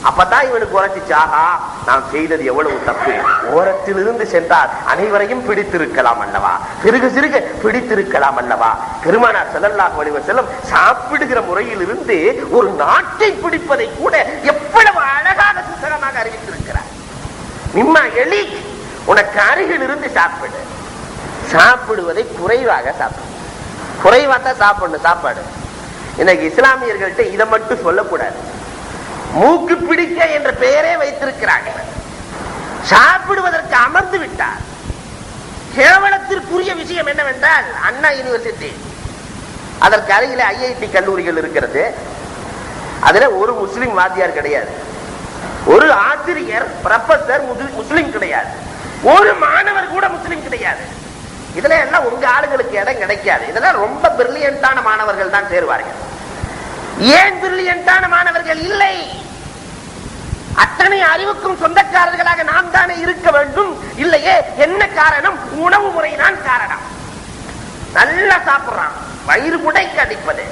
அப்பதான் இவனுக்கு உரைச்சிச்சாகா, நாம் செய்தது எவ்வளவு தப்பு. ஓரத்திலிருந்து சென்றால் அனைவரையும் பிடித்திருக்கலாம் அல்லவா, சிறுக சிறுக பிடித்திருக்கலாம் அல்லவா. பெருமானார் ஸல்லல்லாஹு அலைஹி வஸல்லம் சாப்பிடுகிற முறையில் இருந்து ஒரு நாட்டை பிடிப்பதை கூட எவ்வளவு அழகாக சுத்தமாக அறிவித்திருக்கிறார். மிம்மா எலி, உனக்கு அருகில் இருந்து சாப்பிடு. சாப்பிடுவதை குறைவாக சாப்பிடு. குறைவா தான் சாப்பிடணும் சாப்பாடு. இன்னைக்கு இஸ்லாமியர்கள்ட்ட இதை மட்டும் சொல்லக்கூடாது. மூக்கு பிடிக்க என்ற பெயரே வைத்திருக்கிறார்கள். சாப்பிடுவதற்கு அமர்ந்து விட்டார். கேவலத்திற்குரிய விஷயம் என்னவென்றால், அண்ணா யூனிவர்சிட்டி, அதற்கு அருகிலே ஐஐடி கல்லூரிகள் இருக்கிறது. அதுல ஒரு முஸ்லிம் வாத்தியார் கிடையாது, ஒரு ஆசிரியர் ப்ரொஃபசர் முஸ்லிம் கிடையாது, ஒரு மாணவர் கூட முஸ்லிம் கிடையாது. இதுல எல்லாம் உங்க ஆளுங்களுக்கு இடம் கிடைக்காது. இதெல்லாம் ரொம்ப பிரில்லியன்டான மாணவர்கள் தான் சேருவார்கள். ஏன் பிரில்லியன்டான மாணவர்கள் இல்லை? அத்தனை அறிவுக்கும் சொந்தக்காரர்களாக நாம் தானே இருக்க வேண்டும். இல்லையே, என்ன காரணம்? உணவு முறை தான் காரணம். நல்லா சாப்பிடுறான், வயிறு புடைக்க அடிப்பது.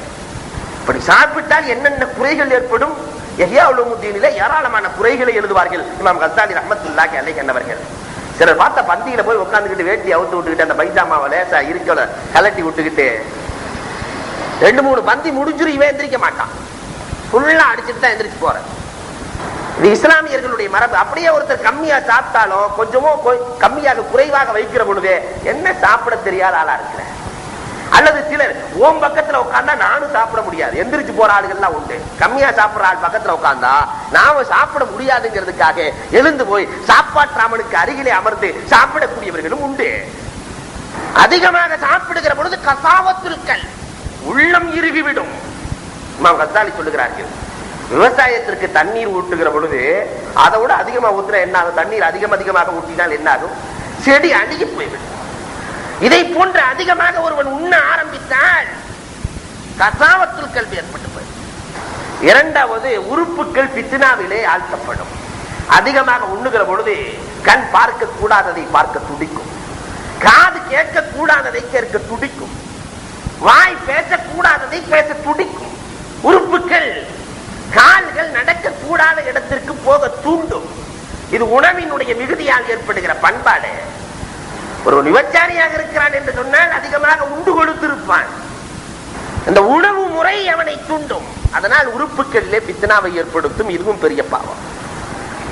இப்படி சாப்பிட்டால் என்னென்ன குறைகள் ஏற்படும்? யஹ்யா உலூமுத்தீனிலே ஏராளமான குறைகளை எழுதுவார்கள் இமாம் கஸ்ஸாலி ரஹ்மத்துல்லாஹி அலைஹி என்பவர்கள். சிலர் பார்த்த பந்தியில போய் உட்கார்ந்துக்கிட்டு வேட்டி அவுத்து விட்டுக்கிட்டு அந்த பைஜாமாவை லேசா இருக்கல கலட்டி விட்டுக்கிட்டு 2-3 பந்தி முடிஞ்சிரு, இவன் எந்திரிக்க மாட்டான். ஃபுல்லா அடிச்சுட்டு தான் எந்திரிச்சு போற. இது இஸ்லாமியர்களுடைய மரபு. அப்படியே ஒருத்தர் கம்மியா சாப்பிட்டாலும் கொஞ்சமோ கம்மியாக குறைவாக வைக்கிற பொழுது என்ன சாப்பிட தெரியாத ஆளா இருக்கிற. அல்லது சிலர் ஓம் பக்கத்துல உட்கார்ந்தா நானும் சாப்பிட முடியாது, எந்திரிச்சு போற ஆளுகள்லாம் உண்டு. கம்மியா சாப்பிடுற ஆள் பக்கத்துல உட்கார்ந்தா நாம சாப்பிட முடியாதுங்கிறதுக்காக எழுந்து போய் சாப்பாற்றாமனுக்கு அருகிலே அமர்ந்து சாப்பிடக்கூடியவர்களும் உண்டு. அதிகமாக சாப்பிடுகிற பொழுது கசாவத்துல்கள், உள்ளம் இறுகிவிடும். இமாம் கஸ்ஸாலி சொல்லுகிறார்கள், விவசாயத்திற்கு தண்ணீர் ஊட்டுகிற பொழுது அதை விட அதிகமா ஊத்துற என்ன ஆகும்? தண்ணீர் அதிகமாக ஊட்டினால் என்ன ஆகும்? செடி அழுகி போய்விடும். இதை போன்ற அதிகமாக ஒருவன் உண்ண ஆரம்பித்தால் கசாவத்துல் கல்வி ஏற்பட்டு போயிடும். இரண்டாவது, உறுப்புகள் பித்னாவிலே ஆழ்த்தப்படும். அதிகமாக உண்ணுகிற பொழுது கண் பார்க்க கூடாததை பார்க்க துடிக்கும், காது கேட்க கூடாததை கேட்க துடிக்கும், வாய் பேசக்கூடாததை பேச துடிக்கும், உறுப்புகள் கால்கள் நடக்க கூடாத இடத்திற்கு போக தூண்டும். இது உணவினுடைய மிகுதியால் ஏற்படுகிற பண்பாடு. ஒரு விபச்சாரியாக இருக்கிறான் என்று சொன்னால் அதிகமாக உண்டு கொடுத்திருப்பான். இந்த உணவு முறை அவனை தூண்டும். அதனால் உறுப்புகளிலே பித்னாவை ஏற்படுத்தும். இதுவும் பெரிய பாவம்.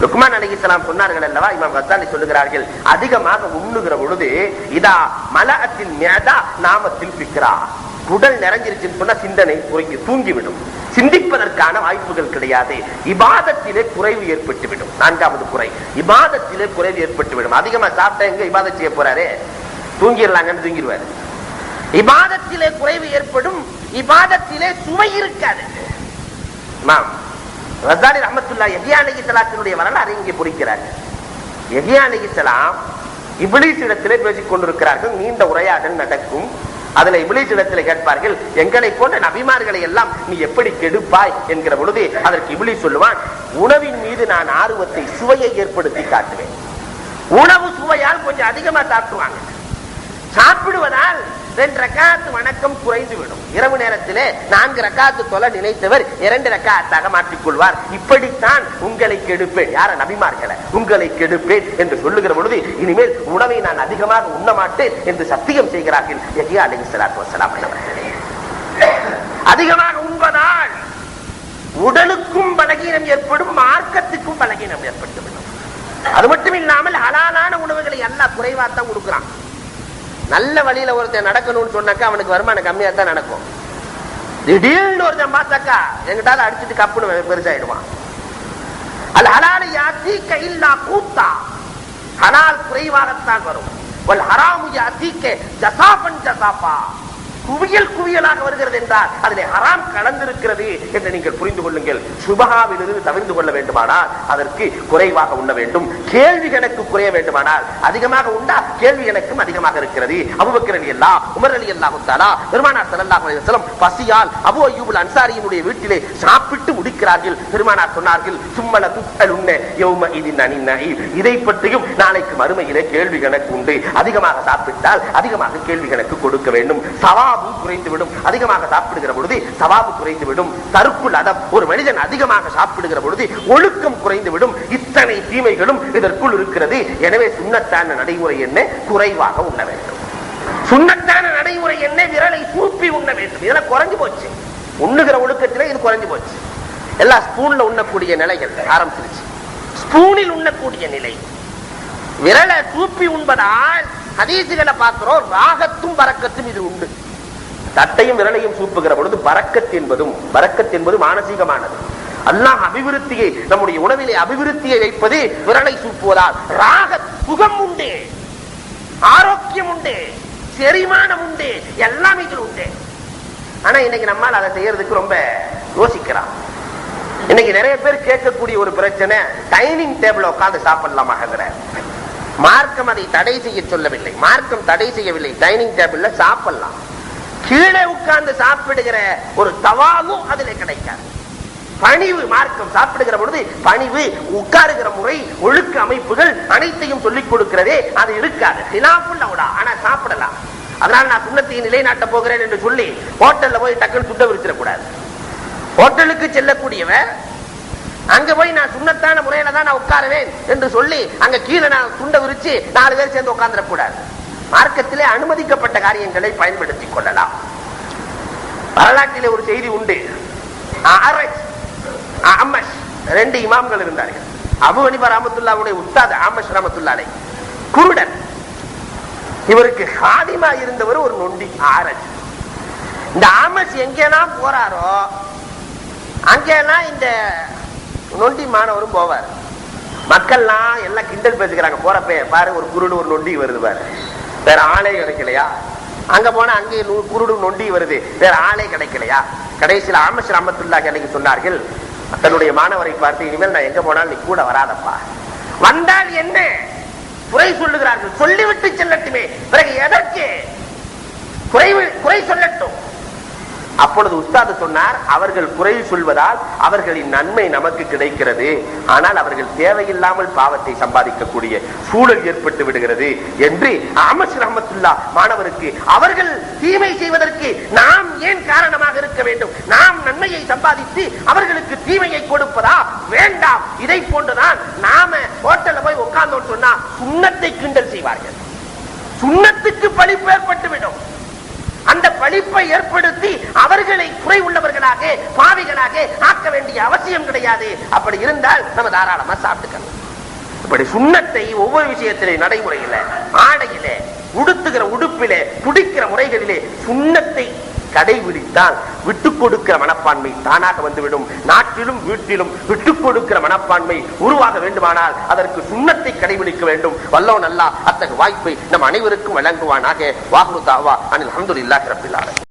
லுக்மான் அலைஹிஸ்ஸலாம் சொன்னார்கள் அல்லவா, இமாம் கஸ்ஸாலி சொல்லுகிறார்கள், அதிகமாக உண்ணுகிற பொழுது இதா மலஅத்தில் மிஅதா நாமத்தில் ஃபிக்ரா, உடல் நிறைஞ்சிருச்சுன்னு சொன்னா சிந்தனை குறைந்து தூங்கிவிடும், சிந்திப்பதற்கான வாய்ப்புகள் கிடையாது. இபாதத்திலே குறைவு ஏற்பட்டுவிடும். நான்காவது குறை, இபாதத்திலே குறைவு ஏற்பட்டுவிடும். அதிகமா சாப்பிட்டா எங்க இபாதத் செய்ய போறாரு, தூங்கிடலாங்கன்னு தூங்கிடுவாரு. இபாதத்திலே குறைவு ஏற்படும், இபாதத்திலே சுவை இருக்காது. ரஸாலி ரஹ்மத்துல்லாஹி யஹ்யா அலைஹிஸ்ஸலாத்தினுடைய வரலாறு இங்கே பொறிக்கிறார். யஹ்யா அலைஹிஸ்ஸலாம் இப்லீஸ் இடத்திலே பேசிக் கொண்டிருக்கிறார்கள். நீண்ட உரையாடல் நடக்கும். அதுல இப்லீஸ் இடத்திலே கேட்பார்கள், எங்களை போன்ற நபிமார்களை எல்லாம் நீ எப்படி கெடுப்பாய் என்கிற பொழுது அதற்கு இப்லீஸ் சொல்லுவான், உணவின் மீது நான் ஆர்வத்தை, சுவையை ஏற்படுத்தி காட்டுவேன். உணவு சுவையால் கொஞ்சம் அதிகமா சாப்பிடுவாங்க. சாப்பிடுவதால் 2 ரக்காத்து வணக்கம் குறைந்துவிடும். இரவு நேரத்திலே 4 ரக்காத்து தொலை நினைத்தவர் 2 ரக்காத்தாக மாற்றிக்கொள்வார். இப்படித்தான் உங்களை கெடுப்பேன். யார? நபிமார்களை உங்களை கெடுப்பேன் என்று சொல்லுகிற பொழுது இனிமேல் உணவை நான் அதிகமாக உண்ண மாட்டேன் என்று சத்தியம் செய்கிறார்கள் யஹ்யா அலைஹிஸ்ஸலாத்து வஸ்ஸலாம். அதிகமாக உண்பதால் உடலுக்கும் பலகீனம் ஏற்படும், மார்க்கத்துக்கும் பலகீனம் ஏற்பட்டுவிடும். அது மட்டும் இல்லாமல் ஹலாலான உணவுகளை எல்லாம் குறைவாத்தான் கொடுக்கிறான். நல்ல வழியில ஒருத்தன் நடக்கணும்னு சொன்னாக்கா அவனுக்கு வருமானம் கம்மியா தான் நடக்கும். திடீர்னு ஒருத்தன் பார்த்தாக்கா எங்கிட்டால அடிச்சுட்டு கப்புன்னு பெருசாயிடுவான். அல் ஹலால் யாத்தீக இல்லா கூத்தா, ஹலால் குறைவாகத்தான் வரும். வல் ஹராமு யாத்தீக ஜஸாஃபன் ஜஸாஃபா, குவியல் குவியலாக வருகிறது என்றால் அதிலே ஹராம் கலந்திருக்கிறது என்று நீங்கள் புரிந்து கொள்ளுங்கள். சுபஹாவிலிருந்து தவிர்த்து கொள்ள வேண்டுமானால் அதற்கு குறைவாக உண்ண வேண்டும். கேள்வி கணக்கு குறைய வேண்டுமானால் அதிகமாக உண்டா கேள்வி கணக்கும் அதிகமாக இருக்கிறது. அபூபக்கர் ரலியல்லாஹு, உமர் ரலியல்லாஹு தஆலா, பெருமானார் ஸல்லல்லாஹு அலைஹி வஸல்லம் பசியால் அபூ அய்யூப் அன்சாரியினுடைய வீட்டிலே சாப்பிட்டு முடிக்கிறார்கள். பெருமானார் சொன்னார்கள், சும்மல துஸ்அலுன்ன யௌம இதின் அனின் நஈம், இதை பற்றியும் நாளைக்கு மறுமையிலே கேள்வி கணக்கு உண்டு. அதிகமாக சாப்பிட்டால் அதிகமாக கேள்வி கணக்கு கொடுக்க வேண்டும். சவாபு குறைந்துவிடும். அதிகமாக சாப்பிடுகிற பொழுது சவாபு குறைந்துவிடும். தருக்குல் அதப், ஒரு மனிதன் அதிகமாக சாப்பிடுகிற பொழுது ஒழுக்கம் குறைந்துவிடும். இத்தனை தீமைகளும் இதற்குள் இருக்கிறது. எனவே சுன்னத்தான நடைமுறை என்ன? குறைவாக உண்ண வேண்டும். சுன்னத்தான நடைமுறை என்ன? விரலை சூப்பி உண்ண வேண்டும். இதெல்லாம் குறைஞ்சு போச்சு. உண்ணுகிற ஒழுக்கத்திலே இது குறைஞ்சு போச்சு. எல்லா ஸ்பூன்ல உண்ணக்கூடிய நிலைகள் ஆரம்பிச்சிருச்சு. ஸ்பூனில் உண்ணக்கூடிய நிலை, விரலை சூப்பி உண்பதால் ஹதீசுகளை பார்க்கிறோம், ராகத்தும் பரக்கத்தும் இது உண்டு. தட்டையும் விரலையும் சூப்புகிற பொழுது பரக்கத் என்பது மானசீகமானது. அல்லாஹ் அபிவிருத்தியை, நம்முடைய உணவிலே அபிவிருத்தியை வைப்பது விரலை சூப்புவதால். ராக சுகம் உண்டு, ஆரோக்கியம் உண்டு, செரிமானம் உண்டு, எல்லாம் இதில் உண்டு. ஆனா இன்னைக்கு நம்மால் அதை செய்யறதுக்கு ரொம்ப யோசிக்கிறான். இன்னைக்கு நிறைய பேர் கேட்கக்கூடிய ஒரு பிரச்சனை, டைனிங் டேபிள் உட்கார்ந்து சாப்பிடலாமா? மார்க்கம் அதை தடை செய்ய சொல்லவில்லை, மார்க்கம் தடை செய்யவில்லை. டைனிங் டேபிள்ல சாப்பிடலாம். கீழே உட்கார்ந்து சாப்பிடுகிற ஒரு தவாவும் அதிலே கிடைக்காது. பணிவு, மார்க்கம் சாப்பிடுகிற பொழுது பணிவு, உட்காருகிற முறை, ஒழுக்க அமைப்புகள் அனைத்தையும் சொல்லிக் கொடுக்கிறதே, அது இருக்காது. ஆனா சாப்பிடலாம். அதனால நான் சுன்னத்தை நிலைநாட்ட போகிறேன் என்று சொல்லி ஹோட்டல்ல போய் டக்குன்னு சுண்ட விரிச்சிடக்கூடாது. ஹோட்டலுக்கு செல்லக்கூடியவன் அங்க போய் நான் சுன்னத்தான முறையில தான் நான் உட்காருவேன் என்று சொல்லி அங்க கீழே நான் துண்டை விரிச்சு 4 பேர் சேர்ந்து உட்கார்ந்துடக்கூடாது. மார்க்கத்திலே அனுமதிக்கப்பட்ட காரியங்களை பயன்படுத்திக் கொள்ளலாம். வரலாற்றிலே ஒரு செய்தி உண்டு. அமஷ் 2 இமாம்கள் இருந்தார்கள். அபூ ஹனீஃபா ரஹ்மத்துல்லாஹி உஸ்தாத் அமஷ் ரஹ்மத்துல்லாஹி குருடன். இவருக்கு ஹாதிமா இருந்தவர் ஒரு நொண்டி ஆரஜ். இந்த அமஷ் எங்கெல்லாம் போறாரோ அங்கெல்லாம் இந்த நொண்டி மாணவரும் போவார். மக்கள்லாம் எல்லாம் கிண்டல் பேசுகிறாங்க. போறப்ப பாரு ஒரு குருடு ஒரு நொண்டி வருது பாரு, வேற ஆளே கிடைக்கலையா? அங்க போனா அங்கே குருடு நொண்டி வருது, வேற ஆளே கிடைக்கலையா? கடைசியில் அமஷ் ரஹ்மத்துல்லாஹி அலைஹி சொன்னார்கள் தன்னுடைய மாணவரை பார்த்து, இனிமேல் நான் எங்க போனாலும் நீ கூட வராதப்பா. வந்தால் என்ன குறை சொல்லுகிறார்கள், சொல்லிவிட்டு செல்லட்டுமே, பிறகு எதற்கு குறை சொல்லட்டும். அப்பொழுது உஸ்தாது சொன்னார், அவர்கள் குறை சொல்வதால் அவர்களின் நன்மை நமக்கு கிடைக்கிறது, ஆனால் அவர்கள் தேவையில்லாமல் பாவத்தை சம்பாதிக்கக்கூடிய சூழல் ஏற்பட்டு விடுகிறது என்று அமஷ் ரஹ்மத்துல்லாஹ் மாணவருக்கு, அவர்கள் தீமை செய்வதற்கு நாம் ஏன் காரணமாக இருக்க வேண்டும்? நாம் நன்மையை சம்பாதித்து அவர்களுக்கு தீமையை கொடுப்பதா? வேண்டாம். இதை போன்றுதான் நாம ஹோட்டல்ல போய் உட்கார்ந்தோம் சொன்னா சுன்னத்தை கிண்டல் செய்வார்கள். சுன்னத்துக்கு பழிப்பு ஏற்பட்டுவிடும். அந்த பழிப்பை ஏற்படுத்தி அவர்களை குறை உள்ளவர்களாக, பாவிகளாக ஆக்க வேண்டிய அவசியம் கிடையாது. அப்படி இருந்தால் நம்ம தாராளமா சாப்பிட்டுக்கணும். இப்படி சுன்னத்தை ஒவ்வொரு விஷயத்திலே, நடைமுறையில, ஆடையிலே, உடுத்துகிற உடுப்பிலே, புடிக்கிற முறைகளிலே சுன்னத்தை கடைபிடித்தால் விட்டுக் கொடுக்கிற மனப்பான்மை தானாக வந்துவிடும். நாட்டிலும் வீட்டிலும் விட்டுக் கொடுக்கிற மனப்பான்மை உருவாக வேண்டுமானால் அதற்கு சுன்னத்தை கடைபிடிக்க வேண்டும். வல்லோன் அல்லாஹ் அத்தகைய வாய்ப்பை நம் அனைவருக்கும் வழங்குவானாக. வாஹ்ரு தாவா அனில் ஹம்துலில்லாஹி ரப்பில் ஆலமீன்.